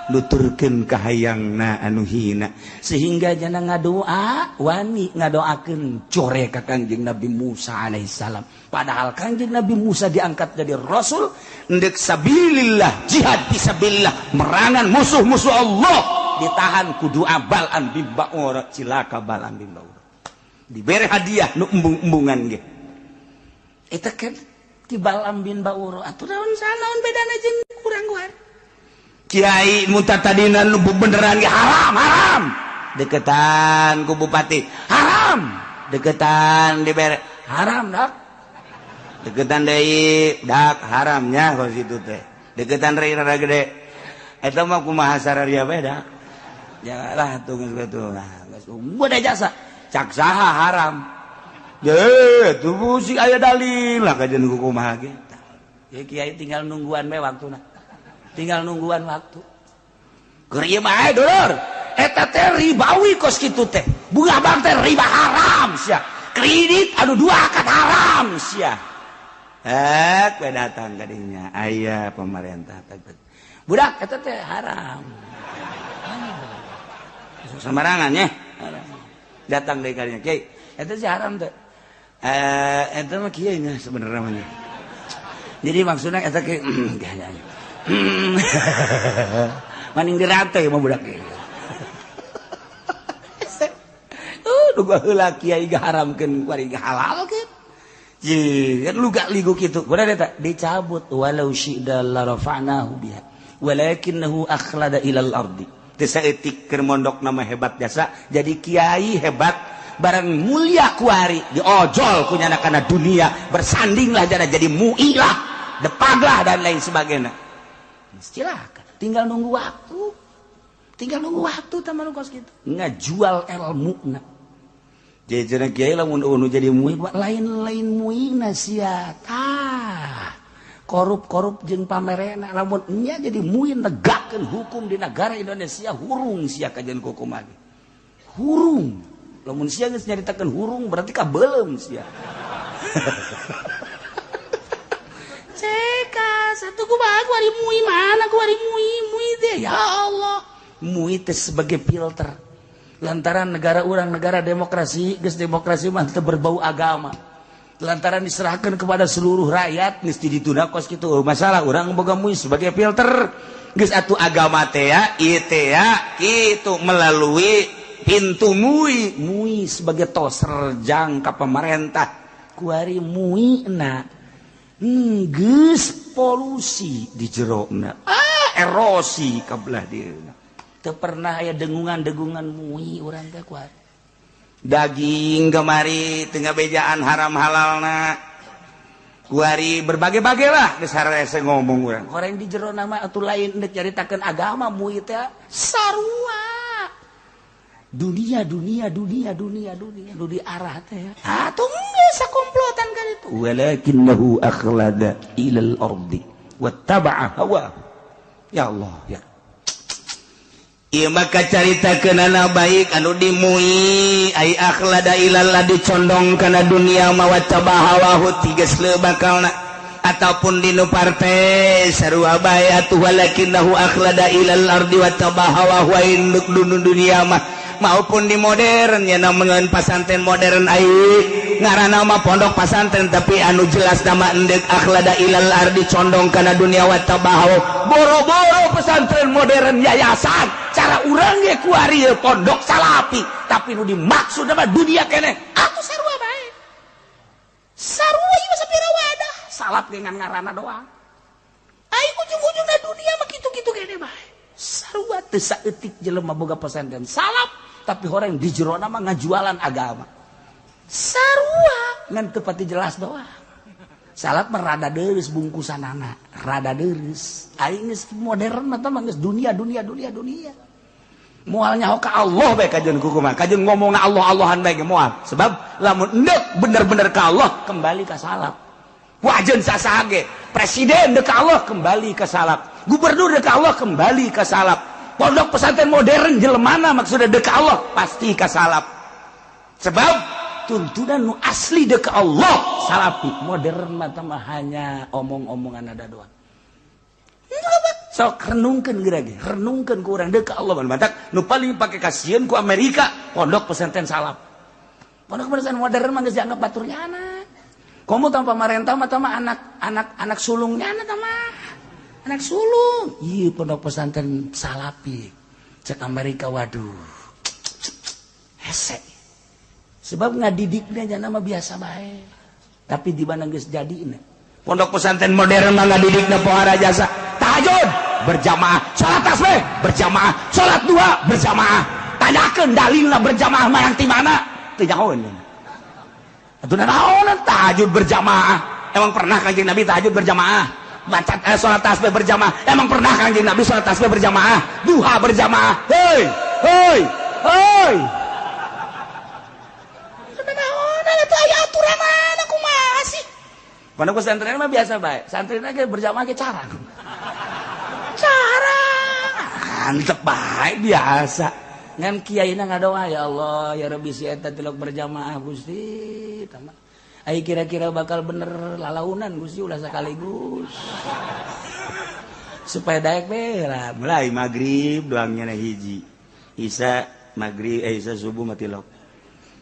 nuturkeun ka hayangna anu hina sehingga jana ngadoa wani ngadoakeun core ka Kangjeng Nabi Musa alaihissalam padahal Kangjeng Nabi Musa diangkat jadi rasul endek sabilillah jihad fisabilillah merangan musuh-musuh Allah ditahan ku doa Bal'am bin Ba'ura cilaka Bal'am bin Ba'ura diberi hadiah nu embung-embungan ge eta kan ti Bal'am bin Ba'ura atuh naon sanaon bedana jeung kurang war kiai muntah tadina nu beneran ge haram deketan ku bupati haram deketan dibere haram dak deketan deui dak haramnya kos itu teh deketan rada gede eta mah kumaha sararia bae dak janganlah tuh geus kitu nah geus beda jasa cak saha haram ye tuh musik aya dalil lah kajian kumaha ge ya kiai tinggal nungguan bae waktuna tinggal nungguan waktu keur ieu mah dulur eta teh ribawi kos kitu teh bunga bank teh riba haram sia kredit anu dua akad haram sia we datang ka dinya aya pemerintah budak eta teh haram sembarangan nya datang dari kalinya kiai eta sih haram teh eta mah kiai nya sebenarnya mah jadi maksudnya eta ke maning dirate mah budak ieu duga heula kiai gaharamkeun kuari halalkeun ji kan luga ligu kitu kumaha eta dicabut walau syi'da la rafa'nahu biha walakinnahu akhlada ilal ardi teu saeutik keur mondok nama hebat jasa jadi kiai hebat barang mulia kuari diojol kunyana kana dunia bersandinglah jadi mu'ilah depaglah dan lain sebagainya silakan tinggal nunggu waktu taman kos gitu ngajual ilmuna jadi cenah kiai lamun unu jadi mu'i lain mu'ina sia tah korup jeung pamerena lamun nya jadi mu'i negakkeun hukum di negara Indonesia hurung sia kajian hukum lagi hurung lamun sia geus nyaritakeun hurung berarti kabeulem sia satu kumaha ku ari mu'i mana ku ari mu'i teh ya Allah mu'i teh sebagai filter lantaran negara urang negara demokrasi geus demokrasi mah teu berbau agama lantaran diserahkan kepada seluruh rakyat geus ditunda kos kitu masalah urang boga MUI sebagai filter geus atuh agama teh ya ieu teh ya kitu melalui pintu MUI sebagai toser jang ka pemerintah kuari MUI na geus polusi di jerona erosi kabelah dieuna teu pernah aya dengungan MUI urang teh kuat daging kemari tengah bejaan haram halalna kuari berbagai-bagai lah geus harese ngomong urang horeng di jero nama atuh lain deuk caritakeun agama MUI teh sarua dunia nu di arah teh atuh geus sakomplotan ka ditu walakinnahu akhlada ilal ardi wattaba'a hawa ya Allah ya ieu maka caritakeun anak baik anu di MUI ai akhlada ilal dicondong kana dunia ma wattaba'a hawa tigas leu bakalna ataupun dinu partai sarua bae atuh walakinnahu akhlada ilal ardi wattaba'a hawa wa induk dunia mah maupun di modern ya namun pasantren modern ai ngaranna mah pondok pasantren tapi anu jelas nama endek akhlada ilal ardi condong kana dunia wa tabahu boro-boro pesantren modern yayasan cara urang ge kuari pondok salapi tapi nu dimaksud mah dunia keneh atuh sarua bae sarua ieu sapira wadah salap dengan ngaranna doang ai ujung-ujungna dunia mah kitu-kitu keneh bae sarua teu saeutik jelema boga pesantren salap tapi orang di jero nama ngajualan agama sarua ngan teu pati jelas doang salat mah rada deureus bungkusanana rada deureus aing geus modern mah geus dunia moal nyaho ka Allah bae kajeun kumaha kajeun ngomongna Allah-Allahan bae moal sebab lamun endeup bener-bener ka Allah kembali ka salat wajeun sasaha ge presiden deuk ka Allah kembali ka salat gubernur deuk ka Allah kembali ka salat pondok pesantren modern jelemana maksudnya deuk ka Allah pasti ka salap sebab tuntunan nu asli deuk ka Allah salapi modern mah hanya omong-omongan ada doang sok renungkeun geura ge renungkeun ku urang deuk ka Allah mantak nu paling pake kasieun ku Amerika pondok pesantren salap pondok pesantren modern mah geus dianggap baturnya anak komo tanpa pemerintah mah anak sulungnya anak mah anak sulung iya pondok pesantren salapi cek Amerika waduh hese sebab ngadidiknya aja nama biasa baik tapi di mana geus jadiina pondok pesantren modern mah ngadidikna pohara jasa tahajud berjamaah salat tasbih berjamaah salat dua berjamaah tanyakeun dalilna berjamaah mah yang ti mana teu nyahoeun atuh naon tahajud berjamaah emang pernah kanjeng Nabi tahajud berjamaah baca sholat tasbih berjamaah emang pernah kanjeng Nabi sholat tasbih berjamaah duha berjamaah hei naon atuh aya aturanna kumaha sih pondok pesantren mah biasa bae santri ge berjamaah ge carang antep bae biasa ngan kiyaina ngadoa ya Allah ya Rabbi si eta tilok berjamaah Gusti tamah ai kira-kira bakal bener lalaunan Gusti ulah sakaligus supaya daek we lah mulai magrib doangnya hiji isya magrib isya subuh mati lok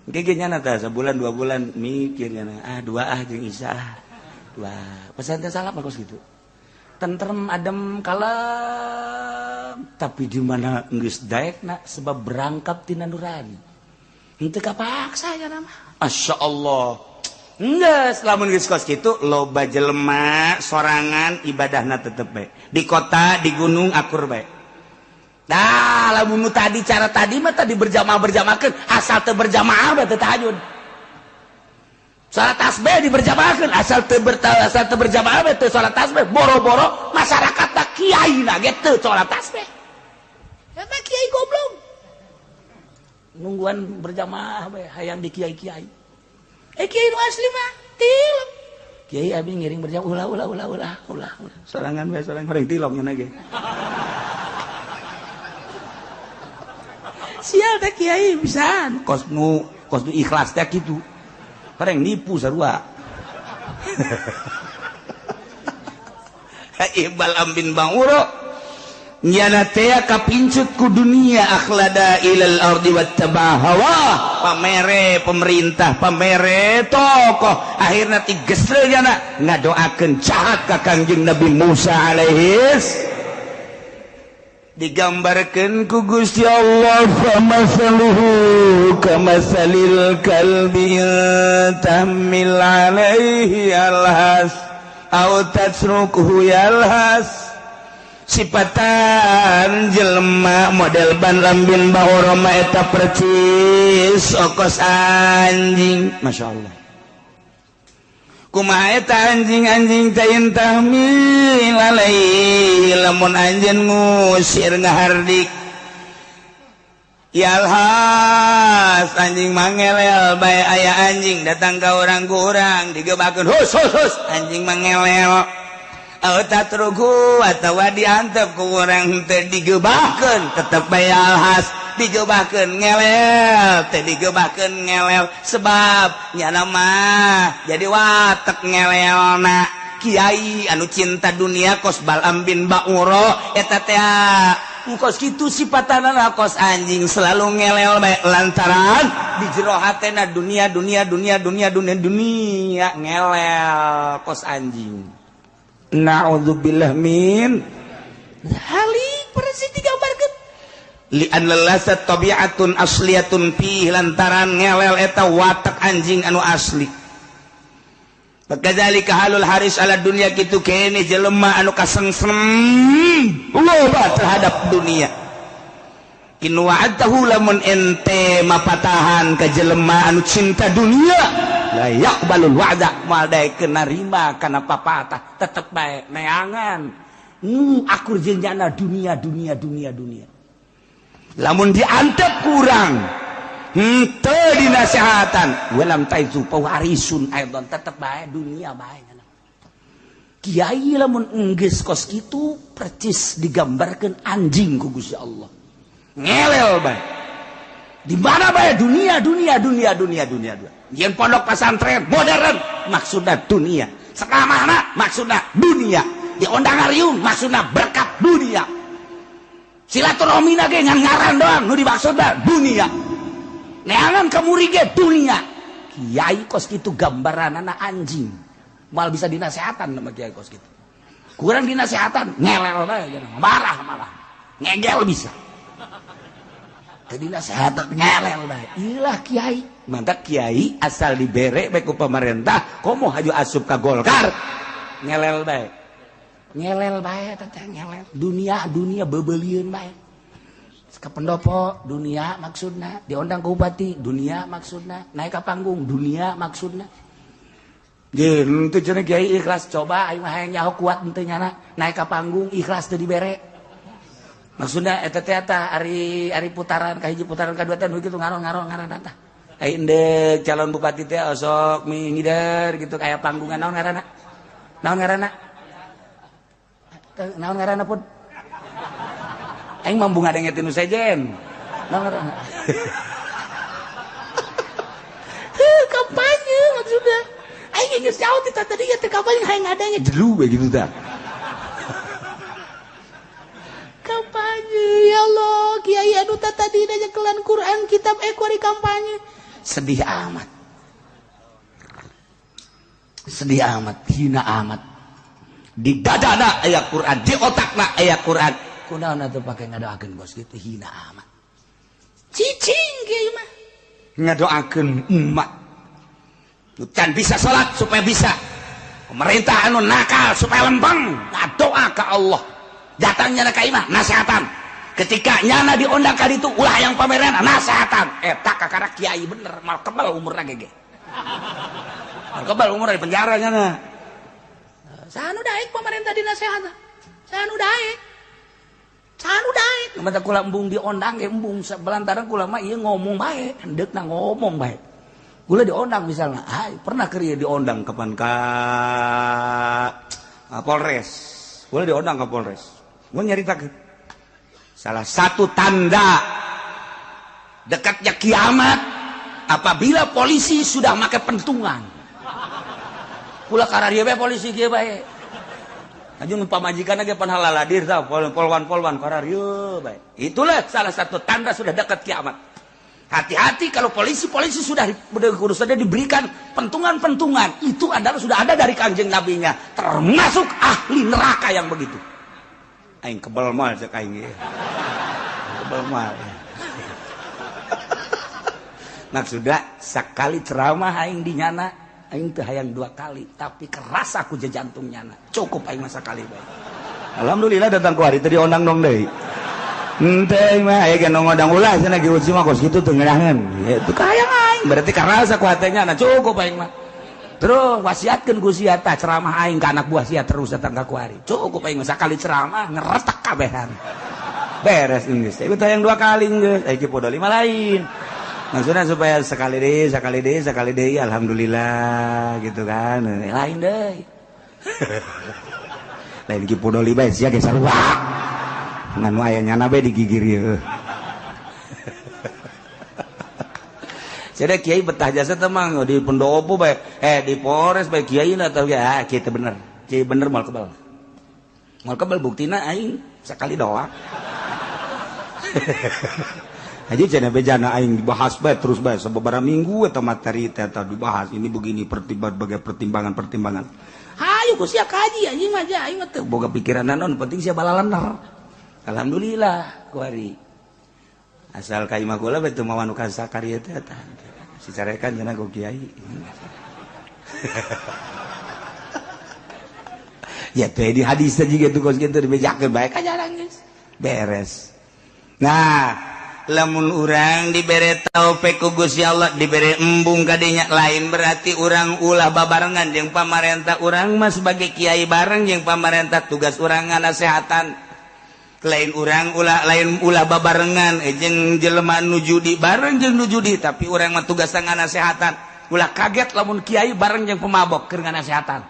engke ge nyana tah sabulan 2 bulan mikir nyana dua jeung isya dua pesantren salap bagus gitu tentrem adem kalem tapi di mana geus daekna sebab berangkap tina nurani henteu kapaksa ya nama masyaallah Nges, lamun geus kos kitu loba jelema sorangan ibadahna tetep bae. Di kota, di gunung akur bae. Dah, lamun tadi cara tadi mah tadi berjamaah-berjamaahkeun, asal teu berjamaah bae teu tahajud. Salat tasbih diberjamaahkeun, asal teu berjamaah bae teu salat tasbih. Boro-boro masyarakat tak kiaina ge teu salat tasbih. Eta kiai goblok. Nungguan berjamaah bae hayang di kiai-kiai. Kiai nu asli mah tilok. Kiai abi ngiring berjamaah ulah. Sorangan bae sorang horeng tilok nya ge. Sial teh kiai pisan. Kos nu ikhlas teh kitu. Horeng nipu sarua. Ibal ambin banguro nyana teh kapincut ku dunia akhlada ilal ardi wattaba hawa pamere pemerintah pamere tokoh akhirna ti gesreu nyana ngadoakeun jahat ka Kangjeng Nabi Musa alaihis digambarkeun ku Gusti Allah famasaluhu kamasalil kalbi tahmil alaihi alhas au tatsrukuhu yalhas sifatan jelema model ban lambin bahoroma eta percis okos anjing masyaallah kumaha eta anjing-anjing tayin tahmil alaihi lamun anjeun ngusir ngahardik yalhas anjing mangelel bae aya anjing datang ka urang-urang digebakeun hus anjing mangelel tatrugu atawa diantep ku urang teu digebahkeun tetep bae alhas digebahkeun ngelel teu digebahkeun ngelel sebab nyana mah jadi watek ngelelna kiai anu cinta dunia kos Bal'am bin Ba'ura eta teh engkos kitu sipatanana kos anjing selalu ngelel bae lantaran di jero hatena dunia ngelel kos anjing. Na'udzubillah min halik persis digambarkeun li anna lasat tabi'atun asliyatun fi lantaran ngelel eta watak anjing anu asli bakadzalika halul haris ala dunya kitu kene jelema anu kasengsem loba terhadap dunia in wa'adahu lamun ente mapatahan ka jelema anu cinta dunia la yaqbalul wa'da moal daekeun narima kana papatah tetep bae neangan akur jenjana dunia lamun diantep kurang teu dinasehatan walam taizu pawarisun aidon tetep bae dunia bae kiai lamun enggeus kos kitu percis digambarkeun anjing ku Gusti Allah ngelel bae di mana bae dunia yen pondok pesantren modern maksudna dunia sekamana maksudna dunia di ondangarium maksudna berkat dunia silaturahmina ge ngan ngaran doang nu dimaksudna dunia neangan ka murid ge dunia kiai kos kitu gambaranana anjing mal bisa dinasehatan sama kiai kos kitu kurang dinasehatan ngelel bae marah malah ngegel bisa jadi nasihat ngelel bae ilah kiai mantap kiai asal dibere bae ku pemerintah komo haju asup ka Golkar ngelel bae teteh ngelel dunia beubeuleun bae ka pendopo dunia maksudna diondang ku bupati dunia maksudna naik ka panggung dunia maksudna ge teu cenah kiai ikhlas coba aing mah hayang nyaho kuat teu nyana naik ka panggung ikhlas teu dibere maksudnya eta teh ari putaran ka hiji putaran kadua teh kitu ngaron eta ai endek calon bupati teh osok ngider gitu kayak panggungan naon ngaranna pun aing mah bunga dengetin nu sejen naon ngaranna kampanye maksudnya aing geus jauh ti tadi teh kampanye hayang ngadanya jelu begitu tah kampanye ya Allah kiai anu tadi nyakelan Quran kitab kuari kampanye sedih amat hina amat di dadana aya Quran di otakna aya Quran kunaon atuh pake ngadoakeun bos kitu hina amat cicing kiai mah ngadoakeun umat can bisa salat supaya bisa pemerintah anu nakal supaya lempeng ngadoa ka Allah datangnya ka imah nasehatan ketika nyana diundang ka ditu ulah yang pameran nasehatan eta kakara kiai bener mal kebal umurna gege mal kebal umurna di penjara nyana sanu daek pemerintah dinasehatan sanu daek mata kula embung diondang ge embung belantaran kula mah ieu ngomong bae hendeukna ngomong bae kula diondang misalnya pernah keur diondang kapan ka Polres kula diondang ka Polres gue nyaritakeun salah satu tanda dekatnya kiamat apabila polisi sudah make pentungan kula kararieu bae polisi kieu bae Ajun pamajikan ge pan halaladir tah polwan-polwan kararieu bae. Itulah salah satu tanda sudah dekat kiamat. Hati-hati kalau polisi sudah diberikan pentungan-pentungan. Itu adalah sudah ada dari Kanjeng Nabinya. Termasuk ahli neraka yang begitu. Aing kebal mal cek aing. Kebal mal. Maksudnya sekali ceramah aing dinyana, aing teu hayang 2 kali, tapi kerasa ku jantung nyana. Cukup aing masa kali bae. Alhamdulillah datang ku hari tadi onang dong deui. Henteu mah aya nu ngodang ulah cenah ge uci mah kos kitu teu ngeunaheun. Ya teu kahayang aing, berarti kerasa ku hatenya na cukup aing mah. Terus wasiatkeun ku sia tah ceramah aing ka anak buah sia terus datang ka ku hari. Cukup aing mah sakali ceramah ngeretak kabehan. Beres geus. Ieu teh hayang 2 kali geus. Aya kieu 5 lain. Maksudnya supaya sekali deh, alhamdulillah gitu kan. Lain deh. Lain ki podoli bae sia ge sarua. Ngan aya nyana bae digigir ieu. Sada kiai betah jasa teh mah di pendopo bae, di Polres bae kiai na teh kiai teh bener. Kiai bener moal kebal. Moal kebal buktina aing sakali doang. Aja cenah bejana aing dibahas bae terus bae sababaraha minggu eta materi teh dibahas ini begini pertimbangan. Hayu ku sia kaji anjing mah aing mah teu boga pikiran naon penting sia balalener. Alhamdulillah ku hari. Asal ka imah kula bae teu mawan ka sakarieu teh eta. Sicarekan cenah ku kiai. Ya teh di hadis teh jiga tuh kos kitu dibejakeun bae ka jarang geus. Beres. Nah, lamun urang dibere taufik ku Gusti Allah dibere embung kadinya lain berarti urang ulah babarengan jeung pamarentah urang mah sebagai kiai bareng jeung pamarentah tugas urang ngasehatan lain urang ulah babarengan jeung jelema nu judi bareng jeung nu judi tapi urang mah tugas ngasehatan ulah kaget lamun kiai bareng jeung pemabok keur ngasehatan.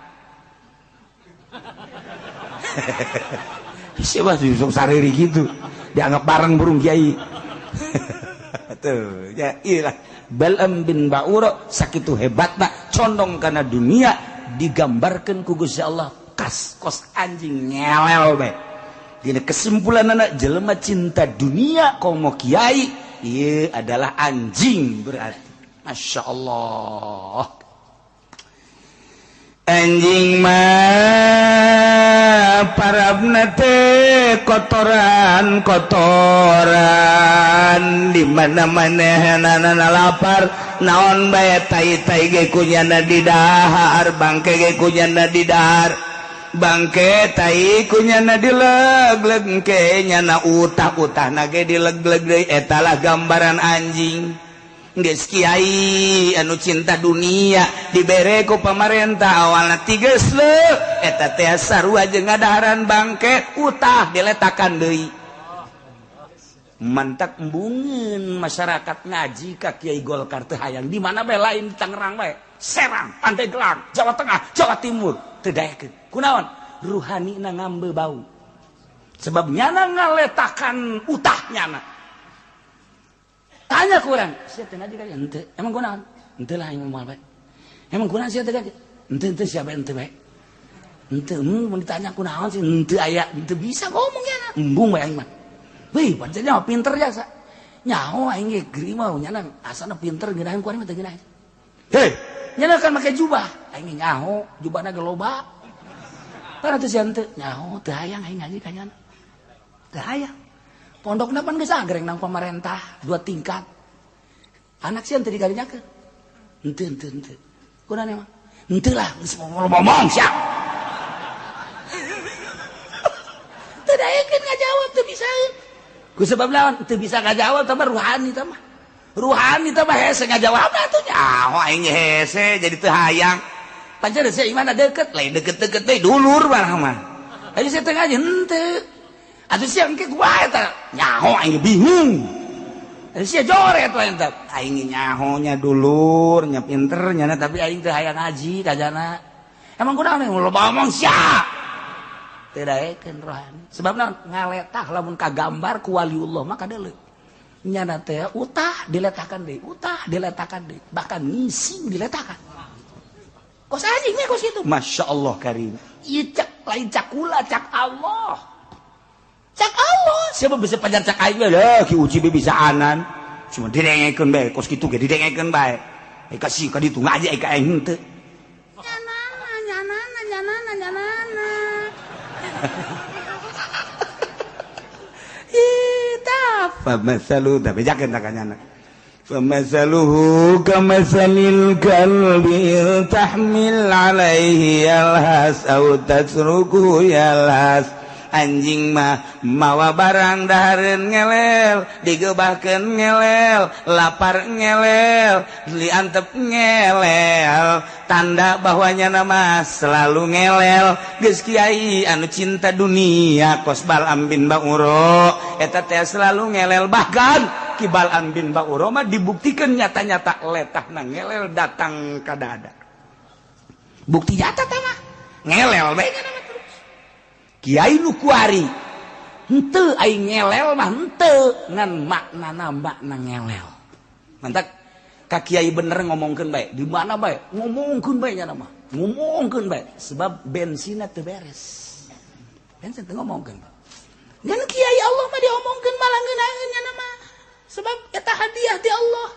Siapa sih sok sariri gitu dianggap bareng burung kiai. Tuh ya iyalah Bal'am bin Ba'ura sakitu hebatna condong kana dunia digambarkeun ku Gusti Allah kos anjing ngelel bae. Dina kesimpulanna jelema cinta dunia komo kiai ieu adalah anjing berarti. Masya Allah. Anjing mah parabna teh kotoran di mana-mana lapar naon bae tai-tai ge kunyana di dahar bangke ge kunyana di dahar bangke tai kunyana dileg-leg ke nyana utah-utahna ge dileg-leg deui eta lah gambaran anjing. Geus kiai anu cinta dunia dibere ku pamarentah awalna tigeus leuh eta teh sarua jeung ngadaharan bangke utah diletakan deui. Mantak embungeun masyarakat ngaji ka Kiai Golkar teu hayang di mana bae lain di Tangerang bae, Serang, Pandeglang, Jawa Tengah, Jawa Timur teu daekeun. Kunaon? Ruhanina ngambe bau. Sebab nyana ngaletakan utah nyana. Tanya kurang, sia teh ngaji ka henteu. Emang kunaon? Henteu lah aing moal bae. Emang kunaon sia teh ngaji? Henteu siapa henteu bae. Henteu mun ditanya kunaon sih henteu aya, henteu bisa ngomong nya. Embung bae aing mah. Wih, pancen nyaho pinter jasa. Nyaho aing ge geri mah nyana asana pinter ngeunaheun ku aing mah teu ngeunaheun. Hei, nyana kan make jubah. Aing nyaho, jubahna ge loba. Kana teu sia henteu, nyaho teu hayang aing ngaji ka nyana. Teu hayang. Pondokna pan geus agreng nang pamarentah 2 tingkat. Anak sieun teu digarinyakeun. Henteu. Kunaon emang? Henteu lah, geus ngomong sia. Teu daekeun ngajawab teu bisaeun. Ku sebab naon? Teu bisa ngajawab tah ruhani tah mah. Ruhani tah mah hese ngajawabna atuh nyaho aing hese jadi teu hayang. Pancen sia imana deukeut, lain deukeut-deukeut deui dulur barang mah. Aya sia teu ngaji henteu. Atuh sia engke kumaha eta? Nyaho aing bingung. Atuh sia joret we eta. Aing nyaho nya dulur, nya pinter nyana tapi aing teu hayang ngaji kajana. Emang kunaon lo ngomong sia? Teu daekeun rohani. Sebab naon? Ngaletah lamun kagambar ku waliullah mah kadeuleu. Nyana teh utah diletakan deui, bahkan ngising diletakan. Kos anjing we kos kitu. Masyaallah karim. Ieu cek lain cakula cak Allah. Cak Allah siapa bisa pajar cak aing lah ki uji bisa anan cuma didengekeun bae kos kitu ge didengekeun bae kasih ka ditu ngaji ka aing henteu nyanana Famasalu tapi jakeun takanyana Famasaluhu kamasalil kalbi tahmil alaihi yalhas au tasruku yalhas anjing mah mawa barang dahareun ngelel digebahkeun ngelel lapar ngelel diantep ngelel tanda bahwanya nama selalu ngelel geus kiai anu cinta dunia kos Bal'am bin Ba'uro eta teh selalu ngelel bahkan ki Bal'am bin Ba'uro mah dibuktikan nyata-nyata letahna ngelel datang ka dada bukti nyata teh mah ngelel bae nama Kiai nu kuari henteu aing ngelel mah henteu ngan maknana makna ngelel mantap ka kiai bener ngomongkeun bae di mana bae ngomongkeun bae nya mah ngomongkeun bae sebab bensinna teu beres bensin teu ngomongkeun ngan kiai Allah mah diomongkeun malanggeun nya mah sebab eta hadiah ti Allah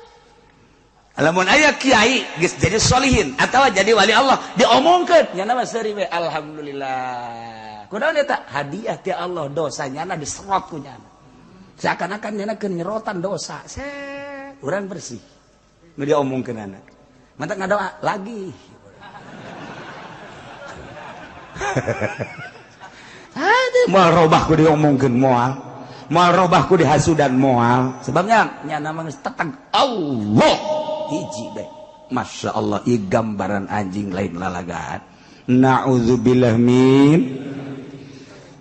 lamun aya kiai geus jadi solihin atawa jadi wali Allah diomongkeun nya mah seuri we alhamdulillah kunaon eta hadiah ti Allah dosanya diserot ku nya seakan-akan nya nyerotan dosa urang bersih nu diomongkeun anak mantap ngadoa lagi moal robah ku diomongkeun moal robah ku dihasudan moal sebabnya nya nama geus teteg Allah hiji bae Masya Allah ieu gambaran anjing lain lalagaan na'udzubillah min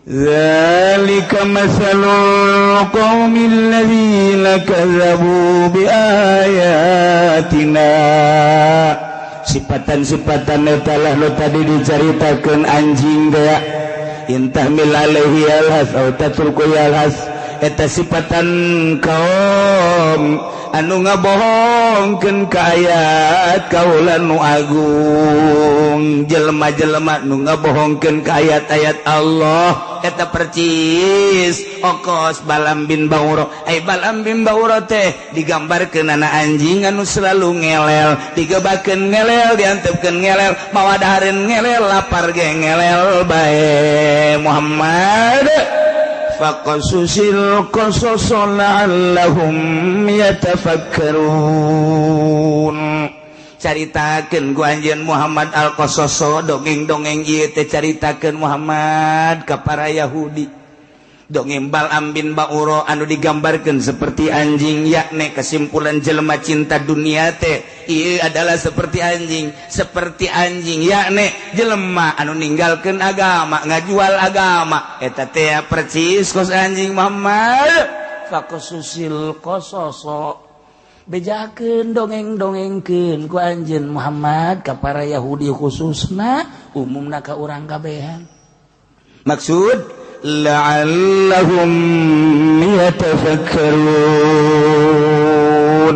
Zalika masalul qaumil ladzina kadzabu biayatina sifatan-sifatan eta lah nu tadi dicaritakeun anjing teh intahmil alaihi alhas au tatruku alhas eta sifatan kaum anu ngabohongkeun ka ayat kaula nu agung jelema-jelema nu ngabohongkeun ka ayat-ayat Allah eta percis okos Bal'am bin Ba'uro Bal'am bin Ba'uro teh digambarkeun ana anjing anu selalu ngelel digebakeun ngelel diantepkeun ngelel mawa dahareun ngelel lapar ge ngelel bae Muhammad faqasusil qasas la'allahum yatafakkarun caritakeun ku anjeun Muhammad al-qasas dongeng-dongeng ieu teh caritakeun Muhammad ka para Yahudi dongeng Bal'am bin Ba'uro anu digambarkeun seperti anjing yakni kesimpulan jelema cinta dunia teh ieu adalah seperti anjing yakni jelema anu ninggalkeun agama ngajual agama eta teh percis kos anjing Muhammad faqasusil qasas bejakeun dongeng-dongengkeun ku anjeun Muhammad ka para Yahudi khususna umumna ka urang kabehan maksud la'allahum yatafakkarun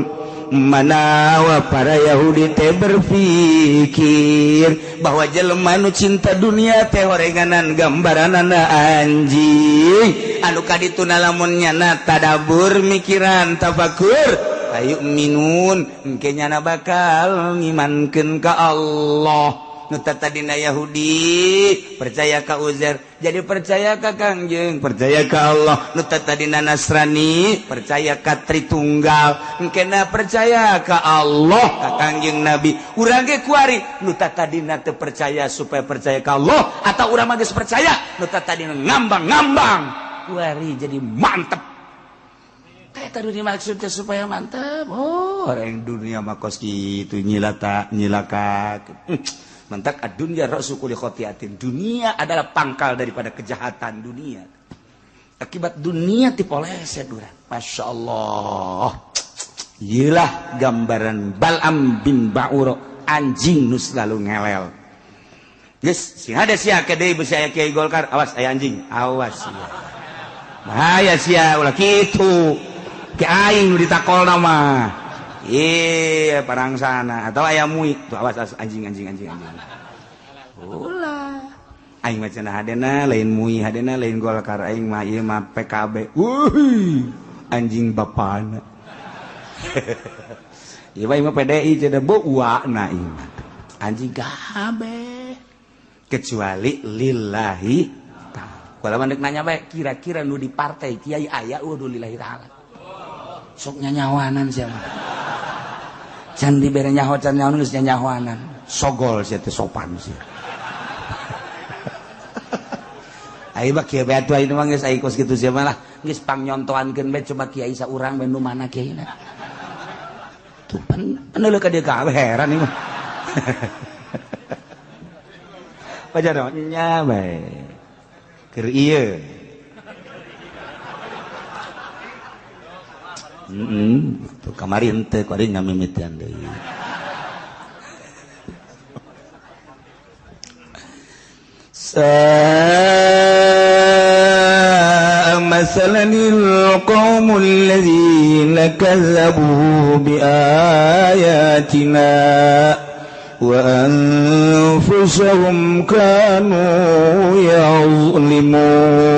manawa para Yahudi teh berpikir bahwa jelema nu cinta dunia teh horenganan gambaranana anjing anu kadituna lamun nyana tadabur mikiran tafakur ayu minun engke nyana bakal ngimankeun ka Allah nu tadina Yahudi percaya ka Uzair jadi percaya ka Kangjeng percaya ka Allah nu tadina Nasrani percaya ka Tritunggal engkena percaya ka Allah ka Kangjeng Nabi urang ge kuari nu tadina teu percaya supaya percaya ka Allah atau urang mah geus percaya nu tadina ngambang-ngambang kuari jadi mantep kayak tadi maksudnya supaya mantep orang dunia mah kos kitu nyilaka mantap ad-dunya ra'su kulli khotiatin dunia adalah pangkal daripada kejahatan dunia akibat dunia tipoleset urang Masya Allah iyalah gambaran Bal'am bin Ba'uro anjing nu selalu ngelel geus sing ada sia kedai beusi aya Kiai Golkar awas aya anjing awas sia bahaya sia ulah kitu ke aing nu ditakolna mah iya parang sana atau ayam muik tuh awas anjing ulah aing mah cenah hadena lain MUI hadena lain Golkar aing mah ieu mah PKB wuih anjing bapana ieu mah PDI cenah beuana ieu mah anjing kabeh kecuali lillahi ta'ala kalau mandek nanya bae kira-kira nu di partai kiai aya udah lillahi ta'ala sok nyanyawanan siapa can dibere nyaho can nyaho geus nyanyawanan sogol sia teh sopan sia ai mah kieu bae atuh ayeuna mah geus aya kos kitu sia mah lah geus pangnyontoankeun bae coba kiai saurang bae nu mana kiaina tuh pan neuleuh ka dieu kabeh heran ieu mah baca dong nya bae keur ieu tuh kamari henteu ku ari ngamimitian deui masalanil qaumul ladzina kazzabu bi ayatina wa anfusahum kanu yazlimun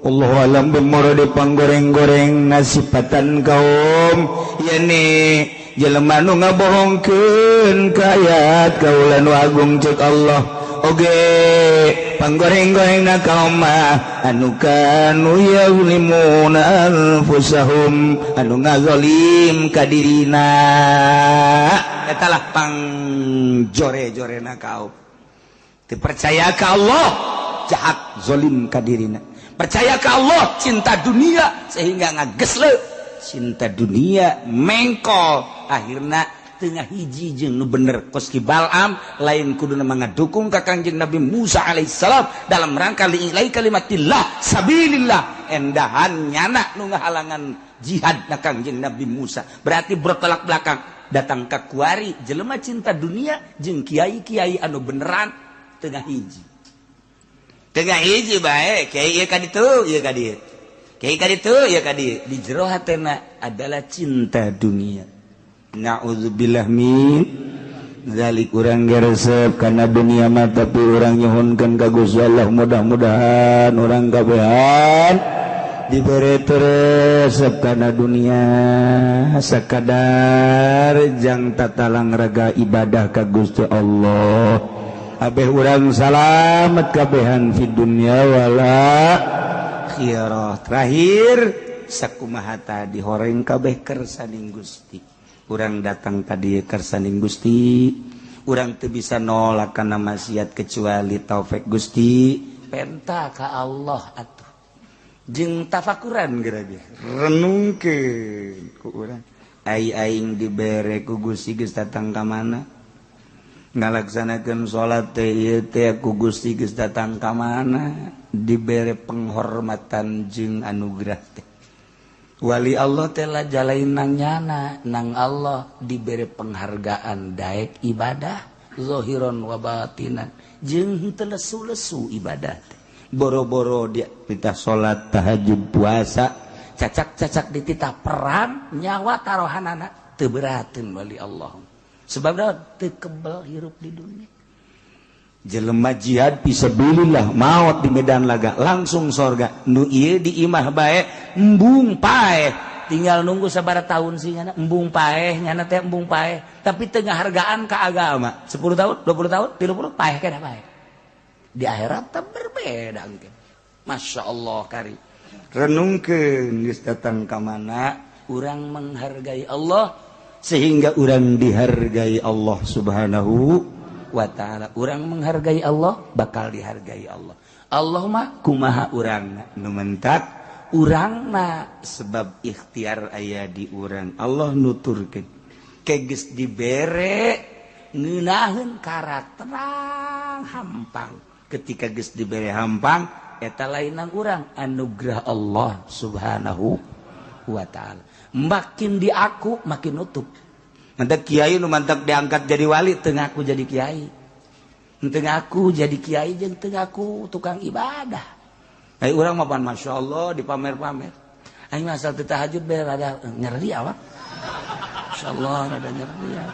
Allah alam bemoro di panggoreng-goreng nasibatan kaum yani jelema nu ngabohongkeun ka ayat kaula nu agung ceuk Allah oge panggoreng-gorengna kaum mah anu kanu yazlimun anfusahum anu ngazalim ka dirina eta lah pangjore-jorena kaum teu percaya ka Allah jahat zalim ka dirina percaya ke Allah cinta dunia sehingga ngagesle cinta dunia mengkol akhirna tengah hiji jeung nu bener koski Bal'am lain kuduna mangadukung ka Kangjeng Nabi Musa alaihissalam dalam rangka li'ilai kalimatillah sabilillah endahan nyana nu ngahalangan jihad na Kangjeng Nabi Musa berarti bertolak belakang datang ka kuari jelema cinta dunia jeung kiai-kiai anu beneran tengah hiji tengah hiji bae kiai ieu ka ditu ieu ka dieu kiai ka ditu ieu ka dieu di jero hatena adalah cinta dunia naudzubillah min zalik urang geresep kana dunia mah tapi urang nyuhunkeun ka Gusti Allah mudah-mudahan urang kabehan dibere resep kana dunia sakadar jang tatalang raga ibadah ka Gusti Allah abeh urang salamet kabehan fi dunya wala akhirah terakhir sakumaha tadi horeng kabeh kersaning Gusti urang datang ka dieu kersaning Gusti urang teu bisa nolak kana maksiat kecuali taufik Gusti penta ka Allah atuh jeung tafakuran geura renungkeun ku urang aing dibere ku Gusti geus datang ka mana ngalaksanakeun salat teh ieu teh ku Gusti geus datang ka mana dibere penghormatan jeung anugerah teh wali Allah teh lah jalain nang nyana nang Allah dibere penghargaan daek ibadah zahiron wa batinan jeung henteu lesu-lesu ibadah teh boro-boro dia pitah salat tahajud puasa cacak-cacak dititah perang nyawa tarohanana teu beurateun wali Allah sebab teu kebal hirup di dunia jelema jihad fisabilillah maot di medan laga langsung sorga nu ieu di imah bae embung paeh tinggal nunggu sabaraha tahun sih nyana embung paeh nyana teh embung paeh tapi teu ngahargaan ka agama 10 tahun 20 tahun 30 paeh kana paeh di akhirat teh berbeda engke masyaallah kari renungkeun geus datang ka mana urang menghargai Allah sehingga urang dihargai Allah subhanahu wa ta'ala urang menghargai Allah bakal dihargai Allah Allah mah kumaha urangna nu mentak urangna sebab ikhtiar aya di urang Allah nuturkeun kegeus dibere ngeunaheun karakterang hampang ketika geus dibere hampang eta lain nang urang anugerah Allah subhanahu wa ta'ala makin diaku makin nutup mantak kiai nu mantak diangkat jadi wali teu ngaku jadi kiai teu ngaku jadi kiai jeung teu ngaku tukang ibadah ai urang mah pan masyaallah dipamer-pamer aing mah asal teu tahajud bae rada nyeri awak masyaallah rada nyeri ya